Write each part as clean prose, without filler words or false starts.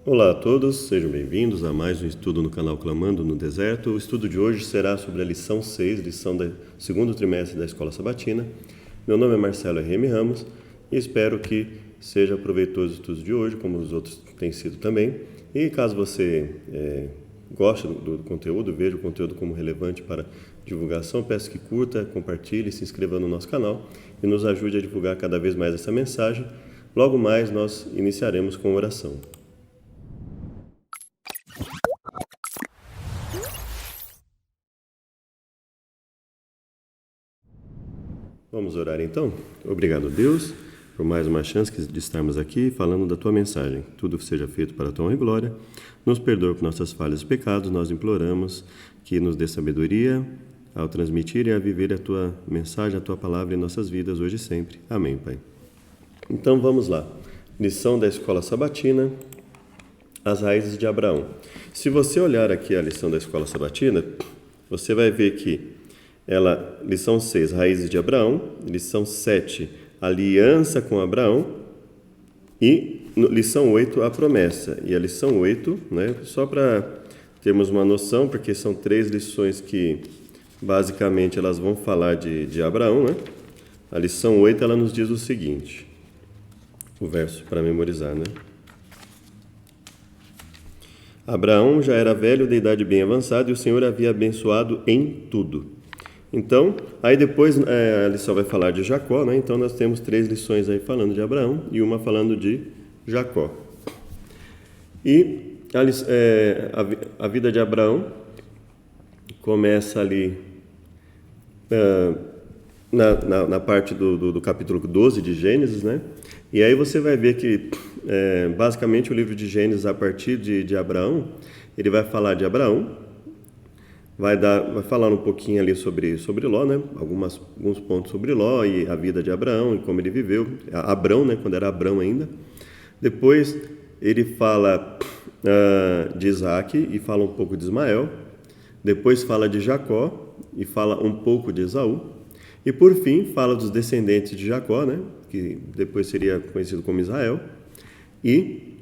Olá a todos, sejam bem-vindos a mais um estudo no canal Clamando no Deserto. O estudo de hoje será sobre a lição 6, lição do segundo trimestre da Escola Sabatina. Meu nome é Marcelo R.M. Ramos e espero que seja proveitoso o estudo de hoje, como os outros têm sido também. E caso você goste do conteúdo, veja o conteúdo como relevante para divulgação, peço que curta, compartilhe, se inscreva no nosso canal e nos ajude a divulgar cada vez mais essa mensagem. Logo mais nós iniciaremos com oração. Vamos orar então? Obrigado, Deus, por mais uma chance de estarmos aqui falando da Tua mensagem. Tudo seja feito para a Tua honra e glória. Nos perdoe por nossas falhas e pecados. Nós imploramos que nos dê sabedoria ao transmitir e a viver a Tua mensagem, a Tua palavra em nossas vidas hoje e sempre. Amém, Pai. Então vamos lá. Lição da Escola Sabatina, as raízes de Abraão. Se você olhar aqui a lição da Escola Sabatina, você vai ver que lição 6, raízes de Abraão, lição 7, aliança com Abraão e lição 8, a promessa. E a lição 8, só para termos uma noção, porque são 3 lições que basicamente elas vão falar de Abraão, né? A lição 8 ela nos diz o seguinte, o verso para memorizar, né? Abraão já era velho, de idade bem avançada, e o Senhor havia abençoado em tudo. Então, aí depois a lição vai falar de Jacó, né? Então nós temos 3 lições aí falando de Abraão e uma falando de Jacó. E a vida de Abraão começa ali na parte do capítulo 12 de Gênesis, né? E aí você vai ver que basicamente o livro de Gênesis, a partir de Abraão, ele vai falar de Abraão, vai falar um pouquinho ali sobre Ló, né? Alguns pontos sobre Ló e a vida de Abraão e como ele viveu. Abrão, né? Quando era Abrão ainda. Depois ele fala de Isaac e fala um pouco de Ismael. Depois fala de Jacó e fala um pouco de Esaú. E por fim fala dos descendentes de Jacó, né? Que depois seria conhecido como Israel. E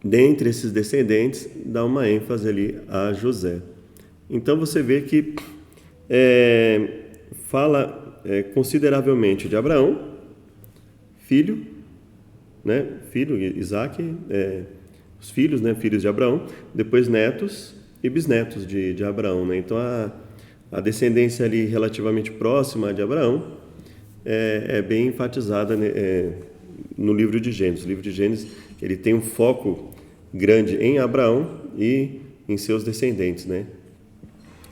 dentre esses descendentes dá uma ênfase ali a José. Então você vê que fala consideravelmente de Abraão, filho, né? Filho, Isaac, os filhos, né? Filhos de Abraão, depois netos e bisnetos de Abraão, né? Então a descendência ali relativamente próxima de Abraão é bem enfatizada no livro de Gênesis. O livro de Gênesis ele tem um foco grande em Abraão e em seus descendentes, né?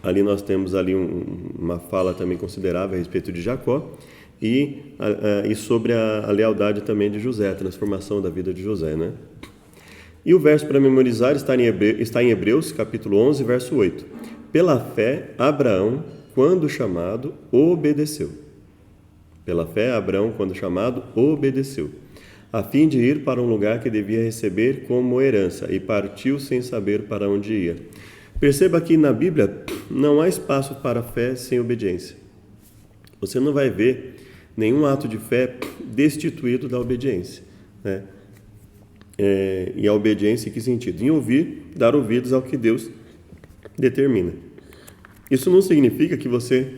Ali nós temos ali uma fala também considerável a respeito de Jacó e sobre a lealdade também de José, a transformação da vida de José, né? E o verso para memorizar está em Hebreus, capítulo 11, verso 8. Pela fé, Abraão, quando chamado, obedeceu. Pela fé, Abraão, quando chamado, obedeceu, a fim de ir para um lugar que devia receber como herança, e partiu sem saber para onde ia. Perceba que na Bíblia não há espaço para fé sem obediência. Você não vai ver nenhum ato de fé destituído da obediência, né? E a obediência em que sentido? Em ouvir, dar ouvidos ao que Deus determina. Isso não significa que você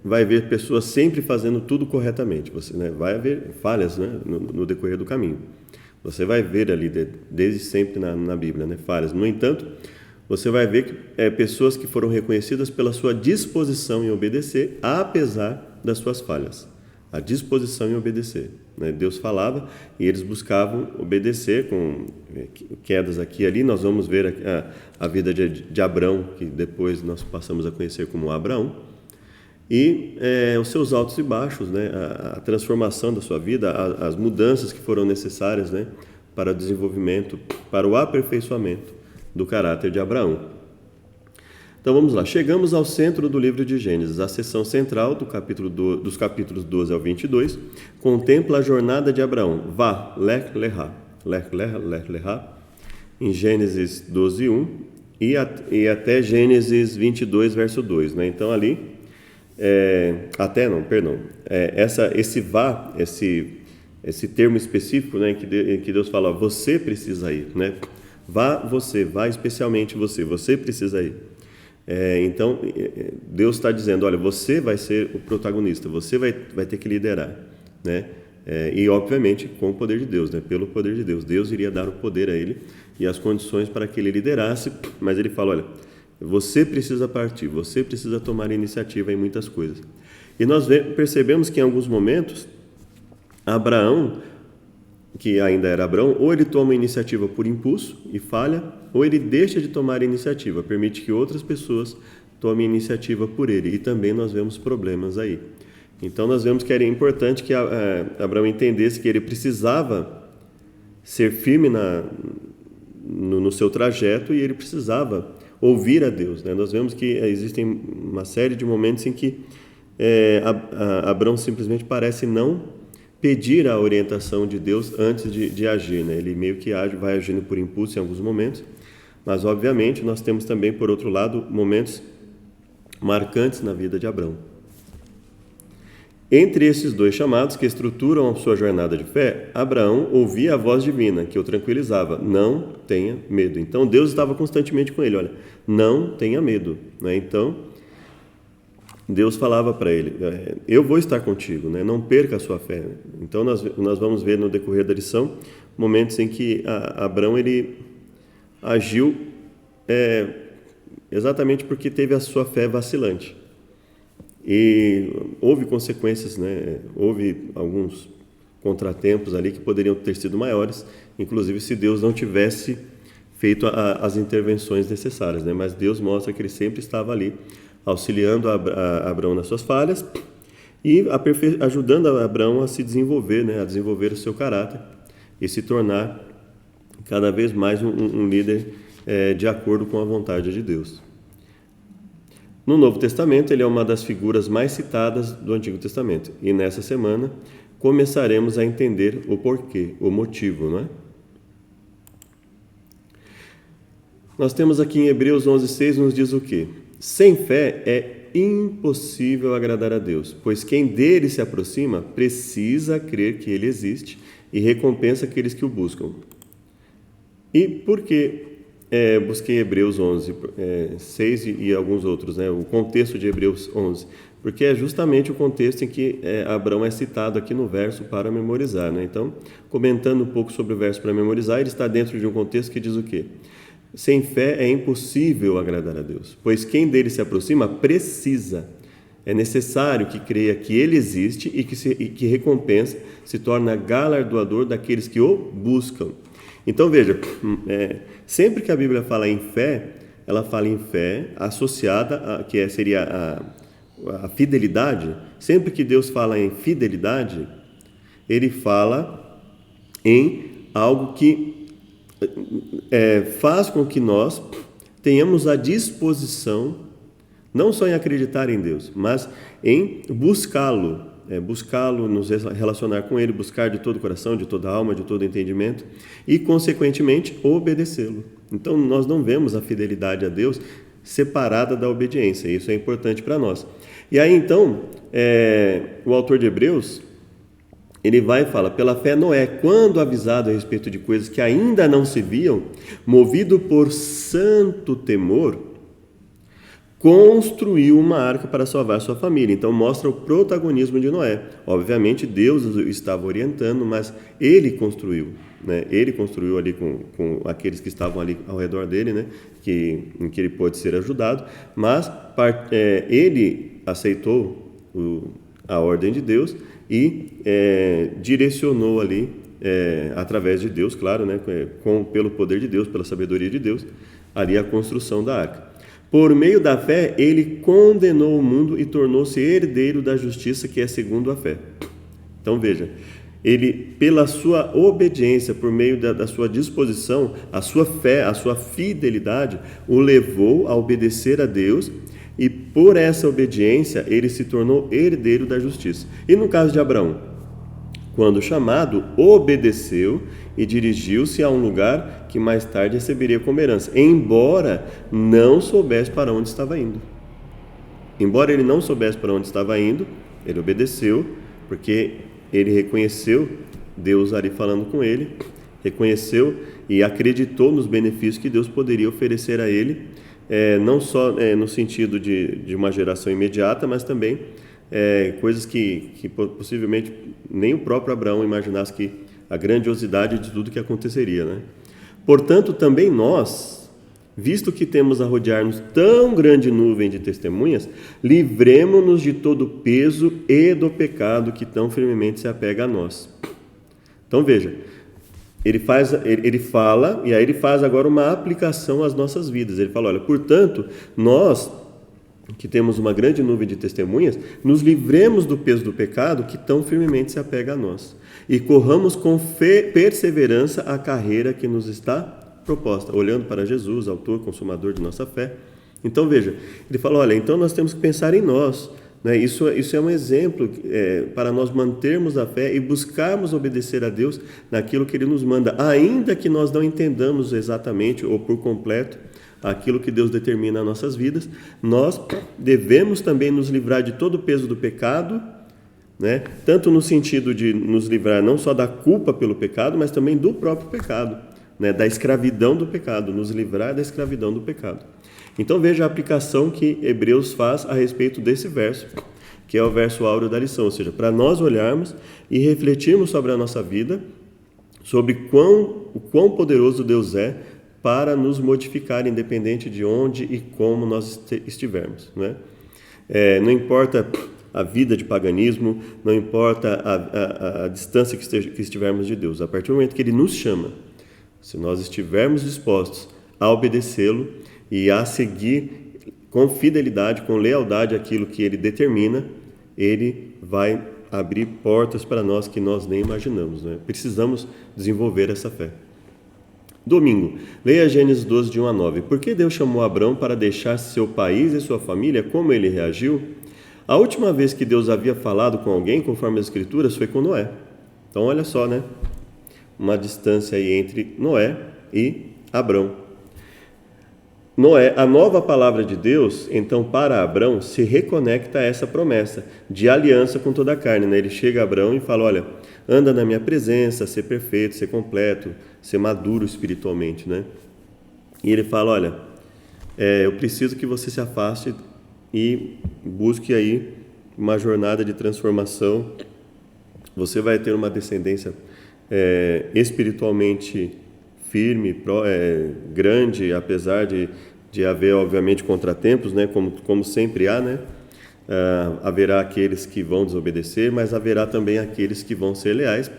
vai ver pessoas sempre fazendo tudo corretamente. Você, né, vai haver falhas, né, no decorrer do caminho. Você vai ver ali, desde sempre na Bíblia, né, falhas. No entanto, você vai ver que pessoas que foram reconhecidas pela sua disposição em obedecer, apesar das suas falhas. A disposição em obedecer, né? Deus falava e eles buscavam obedecer com quedas aqui e ali. Nós vamos ver a vida de Abrão, que depois nós passamos a conhecer como Abraão, e os seus altos e baixos, né? A transformação da sua vida, as mudanças que foram necessárias, né? Para o desenvolvimento, para o aperfeiçoamento do caráter de Abraão. Então vamos lá, chegamos ao centro do livro de Gênesis. A seção central dos capítulos 12 ao 22 contempla a jornada de Abraão, Lech Lecha, em Gênesis 12, 1 e até Gênesis 22, verso 2, né? Então ali, esse esse termo específico, né, em que Deus fala, você precisa ir, né? Vá especialmente você precisa ir. Então, Deus está dizendo, olha, você vai ser o protagonista, você vai ter que liderar, né? E, obviamente, com o poder de Deus, né? Pelo poder de Deus. Deus iria dar o poder a ele e as condições para que ele liderasse, mas ele fala, olha, você precisa partir, você precisa tomar iniciativa em muitas coisas. E nós percebemos que em alguns momentos, Abraão, que ainda era Abraão, ou ele toma iniciativa por impulso e falha, ou ele deixa de tomar iniciativa, permite que outras pessoas tomem iniciativa por ele. E também nós vemos problemas aí. Então nós vemos que era importante que Abraão entendesse que ele precisava ser firme no seu trajeto e ele precisava ouvir a Deus, né? Nós vemos que existem uma série de momentos em que Abraão simplesmente parece não pedir a orientação de Deus antes de agir, né? Ele meio que vai agindo por impulso em alguns momentos, mas obviamente nós temos também, por outro lado, momentos marcantes na vida de Abraão. Entre esses dois chamados que estruturam a sua jornada de fé, Abraão ouvia a voz divina que o tranquilizava, não tenha medo. Então Deus estava constantemente com ele, olha, não tenha medo, né? Então Deus falava para ele, eu vou estar contigo, né? Não perca a sua fé. Então nós vamos ver no decorrer da lição momentos em que Abraão ele agiu exatamente porque teve a sua fé vacilante. E houve consequências, né? Houve alguns contratempos ali que poderiam ter sido maiores, inclusive se Deus não tivesse feito as intervenções necessárias, né? Mas Deus mostra que ele sempre estava ali, auxiliando Abraão nas suas falhas e ajudando Abraão a se desenvolver, né? A desenvolver o seu caráter e se tornar cada vez mais um líder de acordo com a vontade de Deus. No Novo Testamento, ele é uma das figuras mais citadas do Antigo Testamento. E nessa semana, começaremos a entender o porquê, o motivo, não é? Nós temos aqui em Hebreus 11:6, nos diz o quê? Sem fé é impossível agradar a Deus, pois quem dele se aproxima precisa crer que ele existe e recompensa aqueles que o buscam. E por que busquei Hebreus 11, 6 e alguns outros, né? O contexto de Hebreus 11, porque é justamente o contexto em que Abraão é citado aqui no verso para memorizar, né? Então, comentando um pouco sobre o verso para memorizar, ele está dentro de um contexto que diz o quê? Sem fé é impossível agradar a Deus, pois quem dele se aproxima precisa, é necessário que creia que ele existe e que recompensa, se torna galardoador daqueles que o buscam. Então veja, sempre que a Bíblia fala em fé, ela fala em fé associada seria a fidelidade. Sempre que Deus fala em fidelidade, ele fala em algo que faz com que nós tenhamos a disposição, não só em acreditar em Deus, mas em buscá-lo, nos relacionar com Ele, buscar de todo o coração, de toda a alma, de todo o entendimento e, consequentemente, obedecê-lo. Então, nós não vemos a fidelidade a Deus separada da obediência, isso é importante para nós. E aí, então, o autor de Hebreus, ele vai e fala, pela fé Noé, quando avisado a respeito de coisas que ainda não se viam, movido por santo temor, construiu uma arca para salvar sua família. Então mostra o protagonismo de Noé. Obviamente Deus o estava orientando, mas ele construiu, né? Ele construiu ali com aqueles que estavam ali ao redor dele, né? Em que ele pôde ser ajudado, mas ele aceitou a ordem de Deus e direcionou ali, através de Deus, claro, né? Pelo poder de Deus, pela sabedoria de Deus, ali a construção da arca. Por meio da fé, ele condenou o mundo e tornou-se herdeiro da justiça que é segundo a fé. Então veja, ele, pela sua obediência, por meio da sua disposição, a sua fé, a sua fidelidade, o levou a obedecer a Deus e por essa obediência ele se tornou herdeiro da justiça. E no caso de Abraão, quando chamado, obedeceu e dirigiu-se a um lugar que mais tarde receberia como herança, embora não soubesse para onde estava indo. Embora ele não soubesse para onde estava indo, ele obedeceu, porque ele reconheceu Deus ali falando com ele, reconheceu e acreditou nos benefícios que Deus poderia oferecer a ele, não só no sentido de uma geração imediata, mas também coisas que possivelmente nem o próprio Abraão imaginasse, que a grandiosidade de tudo que aconteceria, né? Portanto, também nós, visto que temos a rodear-nos tão grande nuvem de testemunhas, livremo-nos de todo o peso e do pecado que tão firmemente se apega a nós. Então veja, ele fala, e aí ele faz agora uma aplicação às nossas vidas. Ele fala, olha, portanto, nós que temos uma grande nuvem de testemunhas, nos livremos do peso do pecado que tão firmemente se apega a nós, e corramos com perseverança a carreira que nos está proposta, olhando para Jesus, autor, consumador de nossa fé. Então veja, ele fala, olha, então nós temos que pensar em nós, né? Isso é um exemplo para nós mantermos a fé e buscarmos obedecer a Deus naquilo que Ele nos manda, ainda que nós não entendamos exatamente ou por completo aquilo que Deus determina nas nossas vidas. Nós devemos também nos livrar de todo o peso do pecado, né? Tanto no sentido de nos livrar não só da culpa pelo pecado, mas também do próprio pecado, né? Da escravidão do pecado, nos livrar da escravidão do pecado. Então veja a aplicação que Hebreus faz a respeito desse verso, que é o verso áureo da lição, ou seja, para nós olharmos e refletirmos sobre a nossa vida, sobre o quão poderoso Deus é para nos modificar, independente de onde e como nós estivermos, né? Não importa a vida de paganismo, não importa a distância que estivermos de Deus, a partir do momento que Ele nos chama, se nós estivermos dispostos a obedecê-lo e a seguir com fidelidade, com lealdade aquilo que Ele determina, Ele vai abrir portas para nós que nós nem imaginamos, né? Precisamos desenvolver essa fé. Domingo, leia Gênesis 12, de 1 a 9. Por que Deus chamou Abrão para deixar seu país e sua família? Como ele reagiu? A última vez que Deus havia falado com alguém, conforme as Escrituras, foi com Noé. Então, olha só, né? Uma distância aí entre Noé e Abrão. Noé, a nova palavra de Deus, então, para Abrão, se reconecta a essa promessa de aliança com toda a carne, né? Ele chega a Abrão e fala, olha, anda na minha presença, ser perfeito, ser completo, ser maduro espiritualmente, né? E ele fala, olha, eu preciso que você se afaste e busque aí uma jornada de transformação. Você vai ter uma descendência espiritualmente firme, grande, apesar de haver, obviamente, contratempos, né? Como sempre há, né? Haverá aqueles que vão desobedecer, mas haverá também aqueles que vão ser leais,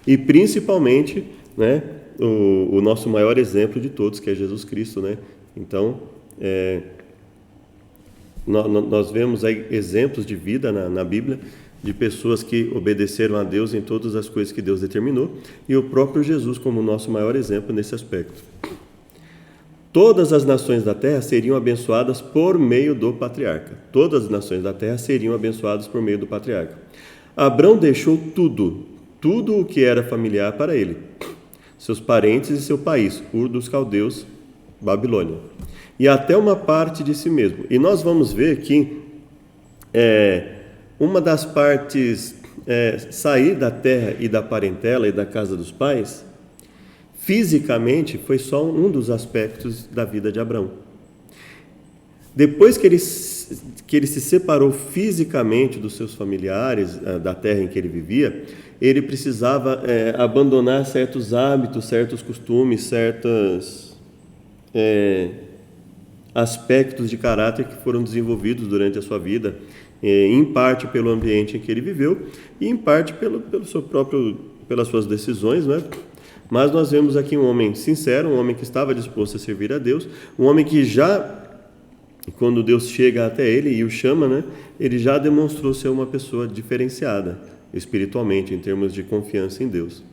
e principalmente, né, o nosso maior exemplo de todos, que é Jesus Cristo, né? Então, nós vemos aí exemplos de vida na Bíblia, de pessoas que obedeceram a Deus em todas as coisas que Deus determinou, e o próprio Jesus como nosso maior exemplo nesse aspecto. Todas as nações da terra seriam abençoadas por meio do patriarca. Todas as nações da terra seriam abençoadas por meio do patriarca. Abrão deixou tudo o que era familiar para ele, seus parentes e seu país, Ur dos Caldeus, Babilônia, e até uma parte de si mesmo. E nós vamos ver que uma das partes, sair da terra e da parentela e da casa dos pais, fisicamente, foi só um dos aspectos da vida de Abrão. Depois que ele se separou fisicamente dos seus familiares, da terra em que ele vivia, ele precisava abandonar certos hábitos, certos costumes, certos aspectos de caráter que foram desenvolvidos durante a sua vida, em parte pelo ambiente em que ele viveu e em parte pelas suas decisões, né? Mas nós vemos aqui um homem sincero, um homem que estava disposto a servir a Deus, um homem que já, quando Deus chega até ele e o chama, né, ele já demonstrou ser uma pessoa diferenciada espiritualmente, em termos de confiança em Deus.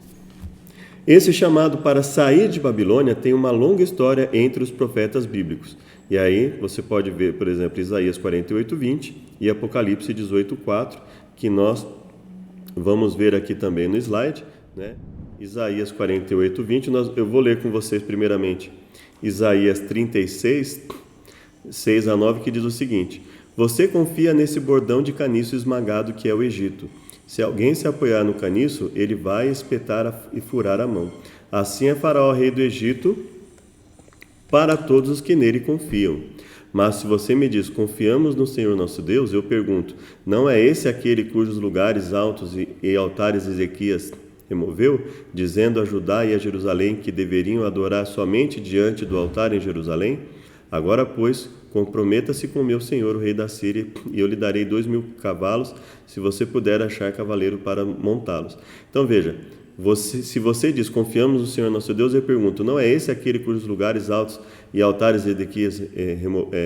Esse chamado para sair de Babilônia tem uma longa história entre os profetas bíblicos. E aí você pode ver, por exemplo, Isaías 48:20 e Apocalipse 18:4, que nós vamos ver aqui também no slide, né? Isaías 48:20, eu vou ler com vocês primeiramente Isaías 36, 6 a 9, que diz o seguinte: Você confia nesse bordão de caniço esmagado que é o Egito. Se alguém se apoiar no caniço, ele vai espetar e furar a mão. Assim é Faraó, rei do Egito, para todos os que nele confiam. Mas se você me diz, confiamos no Senhor nosso Deus, eu pergunto, não é esse aquele cujos lugares altos e altares Ezequias removeu, dizendo a Judá e a Jerusalém que deveriam adorar somente diante do altar em Jerusalém? Agora, pois, comprometa-se com meu senhor, o rei da Síria, e eu lhe darei 2.000 cavalos, se você puder achar cavaleiro para montá-los. Então, veja, se você diz, confiamos no Senhor nosso Deus, eu pergunto, não é esse aquele cujos lugares altos e altares Ezequias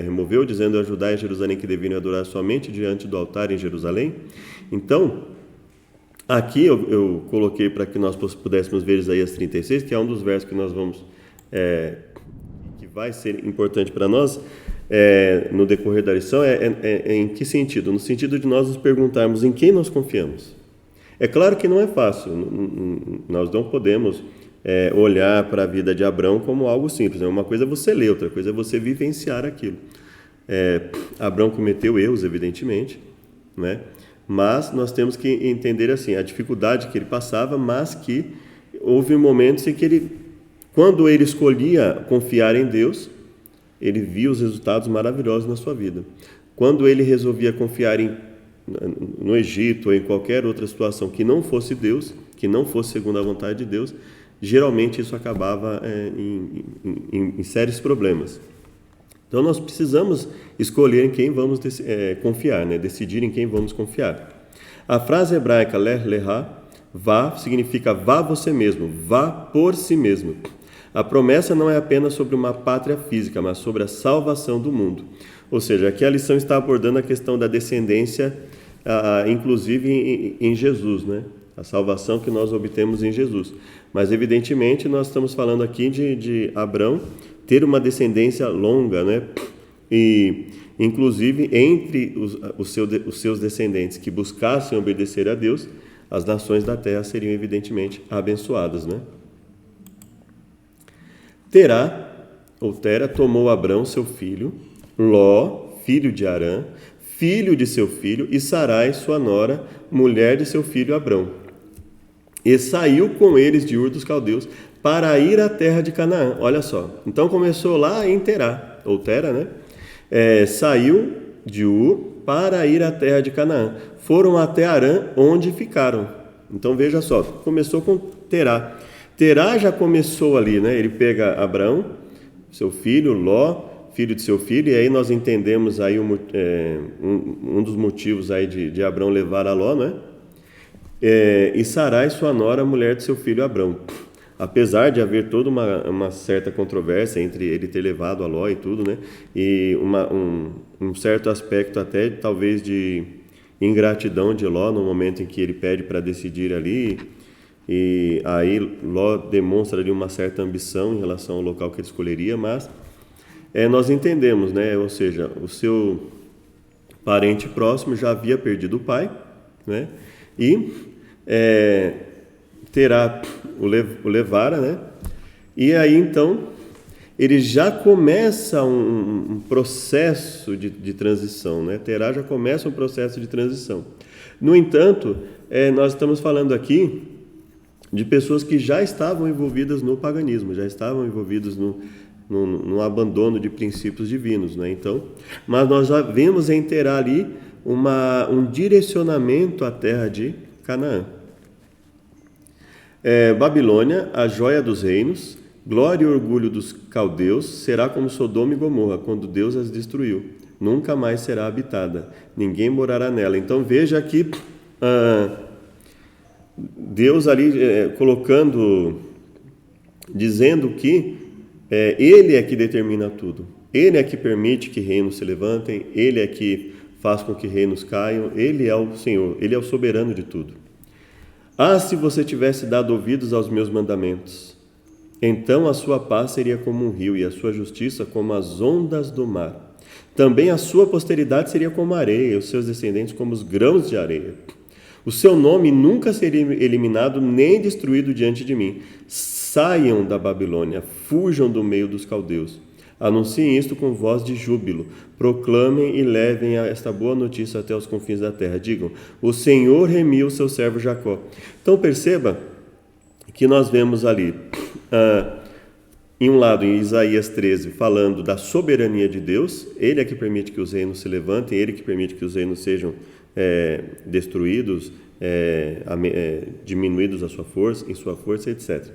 removeu, dizendo a Judá e a Jerusalém que deveriam adorar somente diante do altar em Jerusalém? Então, aqui eu coloquei para que nós pudéssemos ver Isaías 36, que é um dos versos que nós vamos, que vai ser importante para nós no decorrer da lição. Em que sentido? No sentido de nós nos perguntarmos em quem nós confiamos. É claro que não é fácil, nós não podemos olhar para a vida de Abrão como algo simples. Uma coisa é você ler, outra coisa é você vivenciar aquilo. Abrão cometeu erros, evidentemente, né? Mas nós temos que entender assim, a dificuldade que ele passava, mas que houve momentos em que quando ele escolhia confiar em Deus, ele via os resultados maravilhosos na sua vida. Quando ele resolvia confiar no Egito ou em qualquer outra situação que não fosse Deus, que não fosse segundo a vontade de Deus, geralmente isso acabava em sérios problemas. Então nós precisamos escolher em quem vamos confiar, né? Decidir em quem vamos confiar. A frase hebraica lech lecha, vá, significa vá você mesmo, vá por si mesmo. A promessa não é apenas sobre uma pátria física, mas sobre a salvação do mundo. Ou seja, aqui a lição está abordando a questão da descendência, inclusive em Jesus, né? A salvação que nós obtemos em Jesus. Mas, evidentemente, nós estamos falando aqui de Abrão ter uma descendência longa, né? E, inclusive, entre os seus descendentes que buscassem obedecer a Deus, as nações da terra seriam, evidentemente, abençoadas, né? Tera tomou Abrão, seu filho, Ló, filho de Harã, filho de seu filho, e Sarai, sua nora, mulher de seu filho Abrão. E saiu com eles de Ur dos Caldeus para ir à terra de Canaã. Olha só, então começou lá em Tera, né? Saiu de Ur para ir à terra de Canaã. Foram até Harã, onde ficaram. Então veja só, começou com Terá. Terá já começou ali, né? Ele pega Abrão, seu filho, Ló, filho de seu filho, e aí nós entendemos aí um dos motivos aí de Abrão levar a Ló, né? E Sarai, sua nora, mulher de seu filho Abrão. Apesar de haver toda uma certa controvérsia entre ele ter levado a Ló e tudo, né? E um certo aspecto até talvez de ingratidão de Ló no momento em que ele pede para decidir ali, e aí Ló demonstra ali uma certa ambição em relação ao local que ele escolheria, mas nós entendemos, né? Ou seja, o seu parente próximo já havia perdido o pai, né? E Terá o levara, né? E aí então ele já começa um processo de transição, né? Terá já começa um processo de transição. No entanto, nós estamos falando aqui de pessoas que já estavam envolvidas no paganismo, já estavam envolvidas no abandono de princípios divinos, né? Então, mas nós já vemos em Terá ali um direcionamento à terra de Canaã. Babilônia, a joia dos reinos, glória e orgulho dos caldeus, será como Sodoma e Gomorra, quando Deus as destruiu. Nunca mais será habitada, ninguém morará nela. Então veja aqui Deus ali dizendo que Ele é que determina tudo. Ele é que permite que reinos se levantem, Ele é que faz com que reinos caiam, Ele é o Senhor, Ele é o soberano de tudo. Se você tivesse dado ouvidos aos meus mandamentos, então a sua paz seria como um rio e a sua justiça como as ondas do mar. Também a sua posteridade seria como a areia, e os seus descendentes como os grãos de areia. O seu nome nunca seria eliminado nem destruído diante de mim. Saiam da Babilônia, fujam do meio dos caldeus. Anunciem isto com voz de júbilo. Proclamem e levem esta boa notícia até os confins da terra. Digam, o Senhor remiu o seu servo Jacó. Então perceba que nós vemos ali, em um lado, em Isaías 13, falando da soberania de Deus. Ele é que permite que os reinos se levantem, ele que permite que os reinos sejam destruídos, diminuídos em sua força, etc.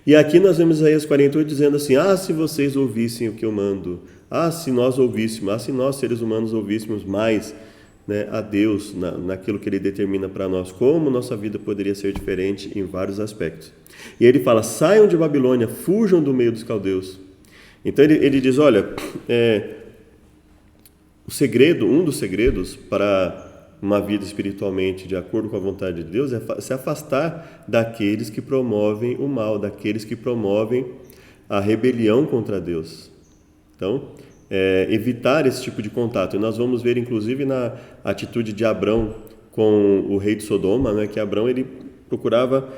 E aqui nós vemos Isaías 48 dizendo assim, se vocês ouvissem o que eu mando, se nós ouvíssemos, se nós seres humanos ouvíssemos mais, né, a Deus naquilo que Ele determina para nós, como nossa vida poderia ser diferente em vários aspectos. E ele fala, saiam de Babilônia, fujam do meio dos caldeus. Então ele diz, olha, um dos segredos para uma vida espiritualmente de acordo com a vontade de Deus é se afastar daqueles que promovem o mal, daqueles que promovem a rebelião contra Deus. Então, evitar esse tipo de contato. E nós vamos ver, inclusive, na atitude de Abrão com o rei de Sodoma, né, que Abrão ele procurava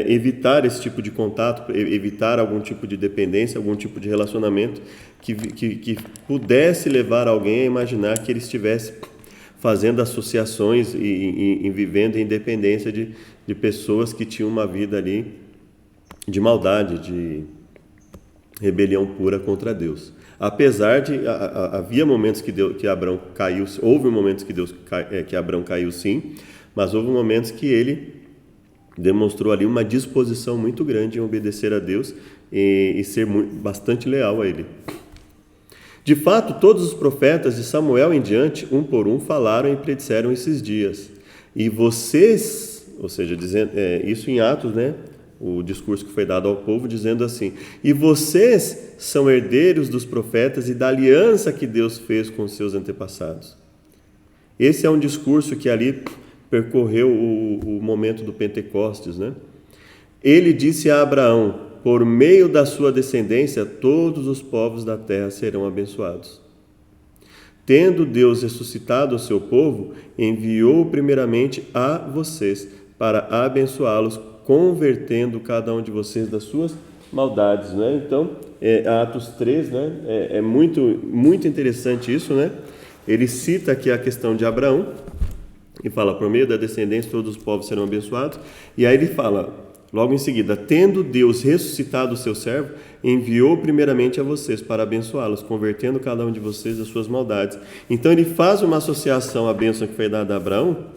evitar esse tipo de contato, evitar algum tipo de dependência, algum tipo de relacionamento que pudesse levar alguém a imaginar que ele estivesse fazendo associações e vivendo em dependência de pessoas que tinham uma vida ali de maldade, de rebelião pura contra Deus. Apesar de havia momentos que Abrão caiu, houve momentos que Abrão caiu sim, mas houve momentos que ele demonstrou ali uma disposição muito grande em obedecer a Deus e ser bastante leal a Ele. De fato, todos os profetas de Samuel em diante, um por um, falaram e predisseram esses dias. E vocês, ou seja, dizendo, isso em Atos, né? O discurso que foi dado ao povo, dizendo assim, e vocês são herdeiros dos profetas e da aliança que Deus fez com os seus antepassados. Esse é um discurso que ali percorreu o momento do Pentecostes, né? Ele disse a Abraão, por meio da sua descendência, todos os povos da terra serão abençoados. Tendo Deus ressuscitado o seu povo, enviou primeiramente a vocês para abençoá-los, convertendo cada um de vocês das suas maldades, né? Então, Atos 3, né? É muito, muito interessante isso, né? Ele cita aqui a questão de Abraão e fala, por meio da descendência todos os povos serão abençoados. E aí ele fala, logo em seguida, tendo Deus ressuscitado o seu servo, enviou primeiramente a vocês para abençoá-los, convertendo cada um de vocês das suas maldades. Então ele faz uma associação à bênção que foi dada a Abraão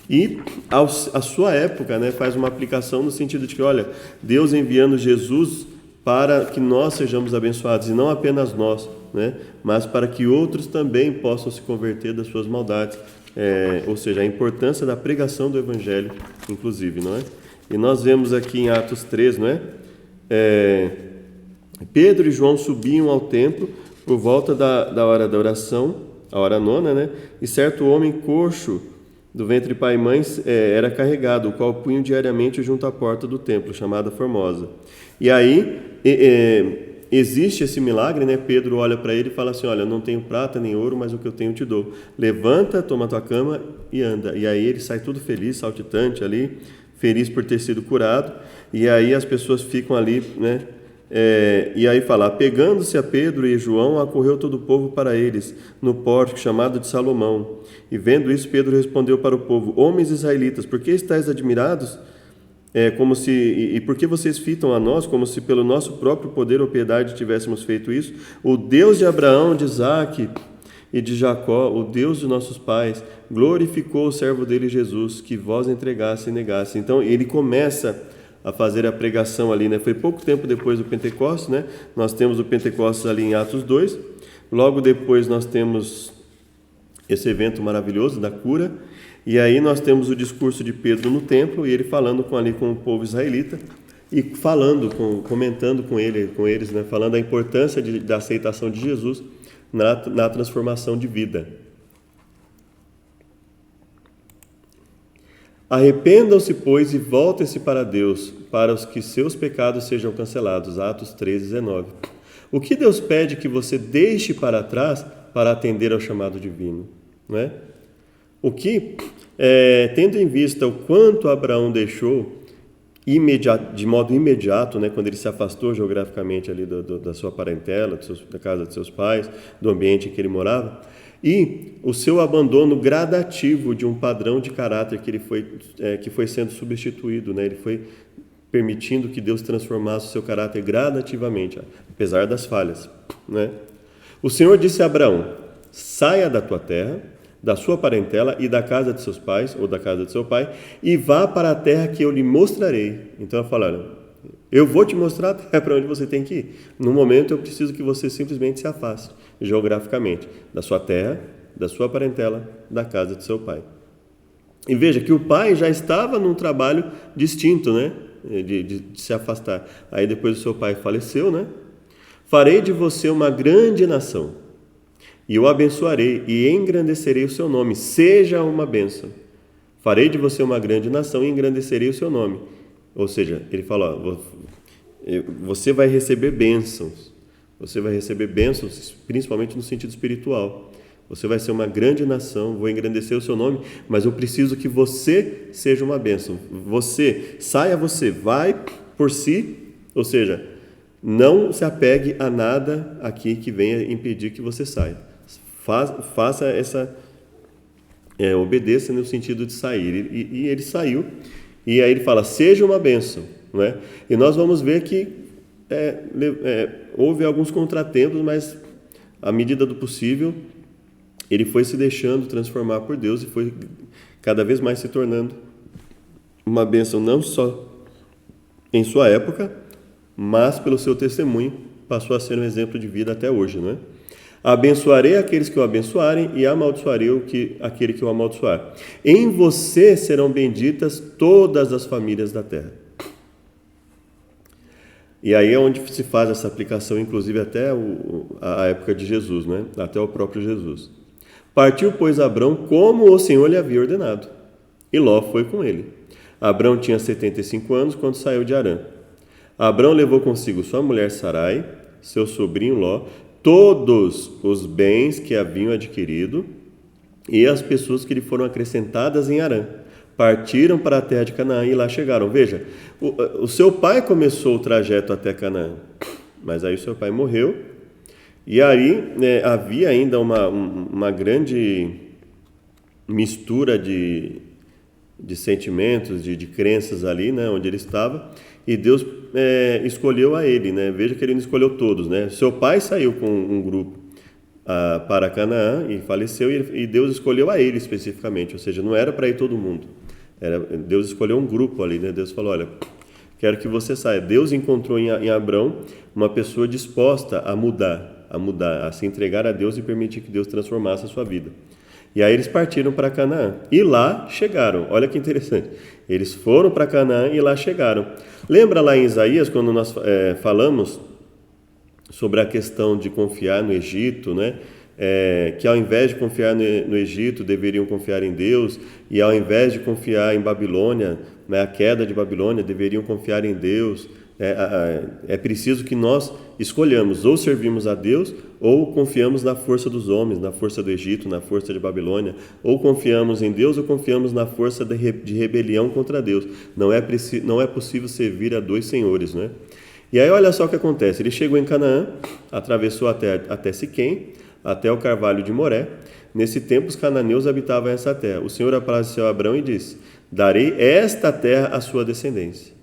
e a sua época, né, faz uma aplicação no sentido de que, olha, Deus enviando Jesus para que nós sejamos abençoados, e não apenas nós, né, mas para que outros também possam se converter das suas maldades. Ou seja, a importância da pregação do Evangelho, inclusive, não é? E nós vemos aqui em Atos 3, não é? Pedro e João subiam ao templo por volta da hora da oração, a hora nona, né? E certo homem coxo do ventre de pai e mãe era carregado, o qual punham diariamente junto à porta do templo, chamada Formosa. E aí existe esse milagre, né? Pedro olha para ele e fala assim, olha, não tenho prata nem ouro, mas o que eu tenho eu te dou. Levanta, toma tua cama e anda. E aí ele sai tudo feliz, saltitante ali, feliz por ter sido curado. E aí as pessoas ficam ali, né? E aí fala, pegando-se a Pedro e João, acorreu todo o povo para eles, no pórtico chamado de Salomão. E vendo isso, Pedro respondeu para o povo, homens israelitas, por que estáis admirados? E por que vocês fitam a nós, como se pelo nosso próprio poder ou piedade tivéssemos feito isso? O Deus de Abraão, de Isaque e de Jacó, o Deus de nossos pais, glorificou o servo dele Jesus, que vós entregasse e negasse. Então ele começa a fazer a pregação ali, né? Foi pouco tempo depois do Pentecostes, né? Nós temos o Pentecostes ali em Atos 2, logo depois nós temos esse evento maravilhoso da cura, e aí nós temos o discurso de Pedro no templo, e ele falando com o povo israelita, e comentando com eles, né? Falando a importância da aceitação de Jesus na transformação de vida. Arrependam-se, pois, e voltem-se para Deus, para os que seus pecados sejam cancelados. Atos 3:19. O que Deus pede que você deixe para trás para atender ao chamado divino, não é? O que, tendo em vista o quanto Abraão deixou de modo imediato, né, quando ele se afastou geograficamente ali da sua parentela, da casa de seus pais, do ambiente em que ele morava, e o seu abandono gradativo de um padrão de caráter que foi sendo substituído, né, ele foi permitindo que Deus transformasse o seu caráter gradativamente, apesar das falhas, né? O Senhor disse a Abraão: saia da tua terra, da sua parentela e da casa de seus pais, ou da casa de seu pai, e vá para a terra que eu lhe mostrarei. Então falaram: eu vou te mostrar a terra para onde você tem que ir. No momento eu preciso que você simplesmente se afaste geograficamente da sua terra, da sua parentela, da casa de seu pai. E veja que o pai já estava num trabalho distinto, né? De se afastar. Aí depois o seu pai faleceu, né? Farei de você uma grande nação, e o abençoarei, e engrandecerei o seu nome. Seja uma bênção. Farei de você uma grande nação, e engrandecerei o seu nome. Ou seja, ele fala: ó, você vai receber bênçãos. Você vai receber bênçãos, principalmente no sentido espiritual. Você vai ser uma grande nação, vou engrandecer o seu nome, mas eu preciso que você seja uma bênção. Você, vai por si, ou seja, não se apegue a nada aqui que venha impedir que você saia. Faça essa, obedeça no sentido de sair. E ele saiu, e aí ele fala: seja uma bênção, não é? E nós vamos ver que houve alguns contratempos, mas à medida do possível, ele foi se deixando transformar por Deus e foi cada vez mais se tornando uma bênção, não só em sua época, mas pelo seu testemunho passou a ser um exemplo de vida até hoje, não é? Abençoarei aqueles que o abençoarem e amaldiçoarei aquele que o amaldiçoar. Em você serão benditas todas as famílias da terra. E aí é onde se faz essa aplicação, inclusive até a época de Jesus, né? Até o próprio Jesus. Partiu, pois, Abrão como o Senhor lhe havia ordenado, e Ló foi com ele. Abrão tinha 75 anos quando saiu de Harã. Abrão levou consigo sua mulher Sarai, seu sobrinho Ló, todos os bens que haviam adquirido e as pessoas que lhe foram acrescentadas em Harã. Partiram para a terra de Canaã e lá chegaram. Veja, o seu pai começou o trajeto até Canaã, mas aí o seu pai morreu. E aí havia ainda uma grande mistura de sentimentos, de crenças ali, né, onde ele estava, e Deus escolheu a ele, né? Veja que ele não escolheu todos, né? Seu pai saiu com um grupo para Canaã e faleceu, e Deus escolheu a ele especificamente, ou seja, não era para ir todo mundo. Deus escolheu um grupo ali, né? Deus falou: olha, quero que você saia. Deus encontrou em Abrão uma pessoa disposta a mudar, a se entregar a Deus e permitir que Deus transformasse a sua vida. E aí eles partiram para Canaã e lá chegaram. Olha que interessante. Eles foram para Canaã e lá chegaram. Lembra lá em Isaías, quando nós falamos sobre a questão de confiar no Egito, né? Que ao invés de confiar no Egito, deveriam confiar em Deus, e ao invés de confiar em Babilônia, né, a queda de Babilônia, deveriam confiar em Deus. É preciso que nós escolhamos: ou servimos a Deus, ou confiamos na força dos homens, na força do Egito, na força de Babilônia, ou confiamos em Deus, ou confiamos na força de rebelião contra Deus. Não é possível servir a dois senhores, né? E aí olha só o que acontece: ele chegou em Canaã, atravessou até Siquém, até o carvalho de Moré. Nesse tempo os cananeus habitavam essa terra. O Senhor apareceu a Abrão e disse: darei esta terra à sua descendência.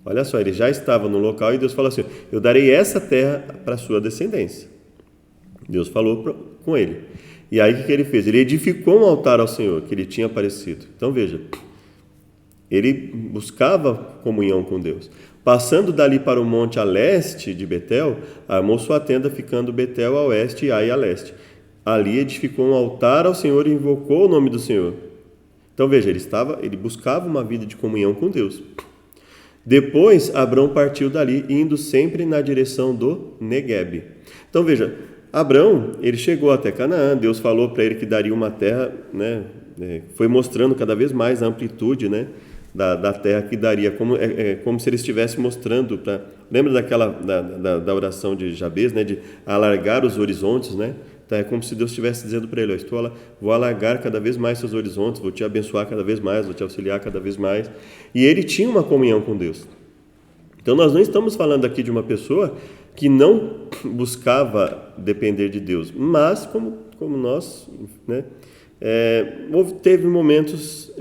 Olha só, ele já estava no local e Deus falou assim: eu darei essa terra para a sua descendência. Deus falou com ele. E aí o que ele fez? Ele edificou um altar ao Senhor que lhe tinha aparecido. Então veja, ele buscava comunhão com Deus. Passando dali para o monte a leste de Betel, armou sua tenda, ficando Betel a oeste e Ai a leste. Ali edificou um altar ao Senhor e invocou o nome do Senhor. Então veja, ele buscava uma vida de comunhão com Deus. Depois Abrão partiu dali, indo sempre na direção do Neguebe. Então veja, Abrão, ele chegou até Canaã, Deus falou para ele que daria uma terra, né? Foi mostrando cada vez mais a amplitude, né, da terra que daria, como se ele estivesse mostrando lembra da oração de Jabez, né, de alargar os horizontes, né? Tá? É como se Deus estivesse dizendo para ele, ó, vou alargar cada vez mais seus horizontes, vou te abençoar cada vez mais, vou te auxiliar cada vez mais. E ele tinha uma comunhão com Deus. Então nós não estamos falando aqui de uma pessoa que não buscava depender de Deus, mas como nós, né, teve momentos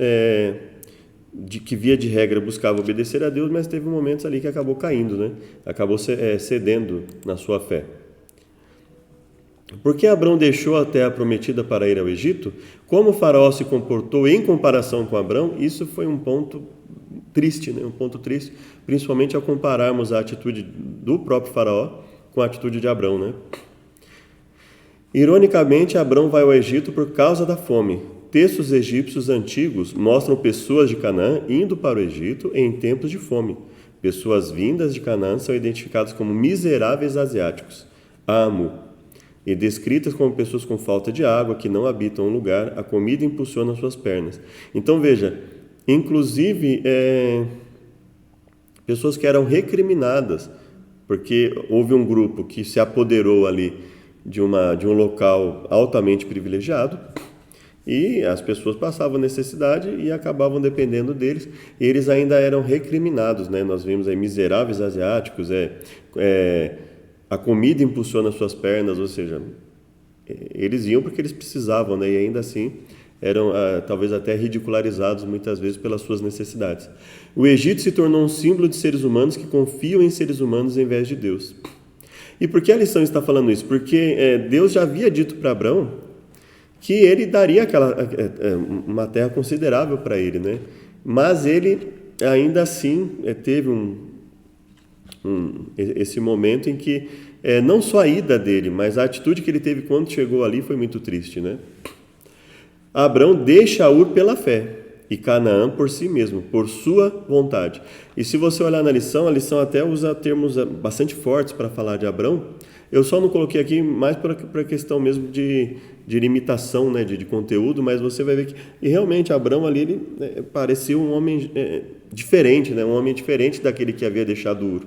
de que via de regra buscava obedecer a Deus, mas teve momentos ali que acabou caindo, né? Acabou cedendo na sua fé. Porque Abrão deixou a terra prometida para ir ao Egito, como o faraó se comportou em comparação com Abrão, isso foi um ponto triste, né? Um ponto triste, principalmente ao compararmos a atitude do próprio faraó com a atitude de Abrão, né? Ironicamente, Abrão vai ao Egito por causa da fome. Textos egípcios antigos mostram pessoas de Canaã indo para o Egito em tempos de fome. Pessoas vindas de Canaã são identificadas como miseráveis asiáticos, Amu, e descritas como pessoas com falta de água, que não habitam um lugar, a comida impulsiona suas pernas. Então veja, inclusive pessoas que eram recriminadas, porque houve um grupo que se apoderou ali de um local altamente privilegiado, e as pessoas passavam necessidade e acabavam dependendo deles, e eles ainda eram recriminados, né? Nós vimos aí miseráveis asiáticos, a comida impulsiona suas pernas, ou seja, eles iam porque eles precisavam, né? E ainda assim eram talvez até ridicularizados muitas vezes pelas suas necessidades. O Egito se tornou um símbolo de seres humanos que confiam em seres humanos em vez de Deus. E por que a lição está falando isso? Porque Deus já havia dito para Abrão que ele daria uma terra considerável para ele, né? Mas ele ainda assim teve esse momento em que não só a ida dele, mas a atitude que ele teve quando chegou ali foi muito triste, né? Abrão deixa Ur pela fé e Canaã por si mesmo, por sua vontade. E se você olhar na lição, a lição até usa termos bastante fortes para falar de Abrão. Eu só não coloquei aqui mais para a questão mesmo de limitação, né, de conteúdo, mas você vai ver que e realmente Abrão ali ele parecia um homem diferente, né, um homem diferente daquele que havia deixado Ur.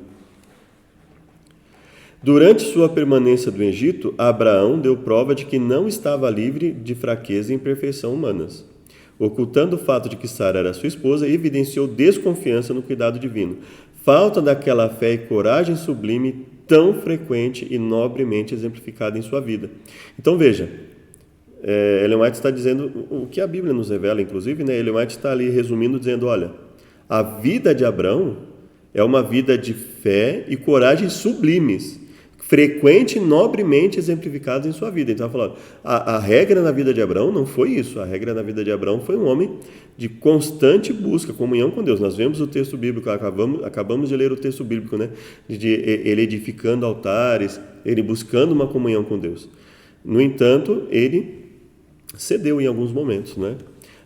Durante sua permanência no Egito, Abraão deu prova de que não estava livre de fraqueza e imperfeição humanas. Ocultando o fato de que Sara era sua esposa, evidenciou desconfiança no cuidado divino, falta daquela fé e coragem sublime tão frequente e nobremente exemplificada em sua vida. Então veja, Ellen White está dizendo o que a Bíblia nos revela, inclusive, né? Ellen White está ali resumindo, dizendo, olha, a vida de Abrão é uma vida de fé e coragem sublimes, frequente e nobremente exemplificados em sua vida. Então, falando, a regra na vida de Abrão não foi isso. A regra na vida de Abrão foi um homem de constante busca, comunhão com Deus. Nós vemos o texto bíblico, acabamos de ler o texto bíblico, né? De ele edificando altares, ele buscando uma comunhão com Deus. No entanto, ele cedeu em alguns momentos, né?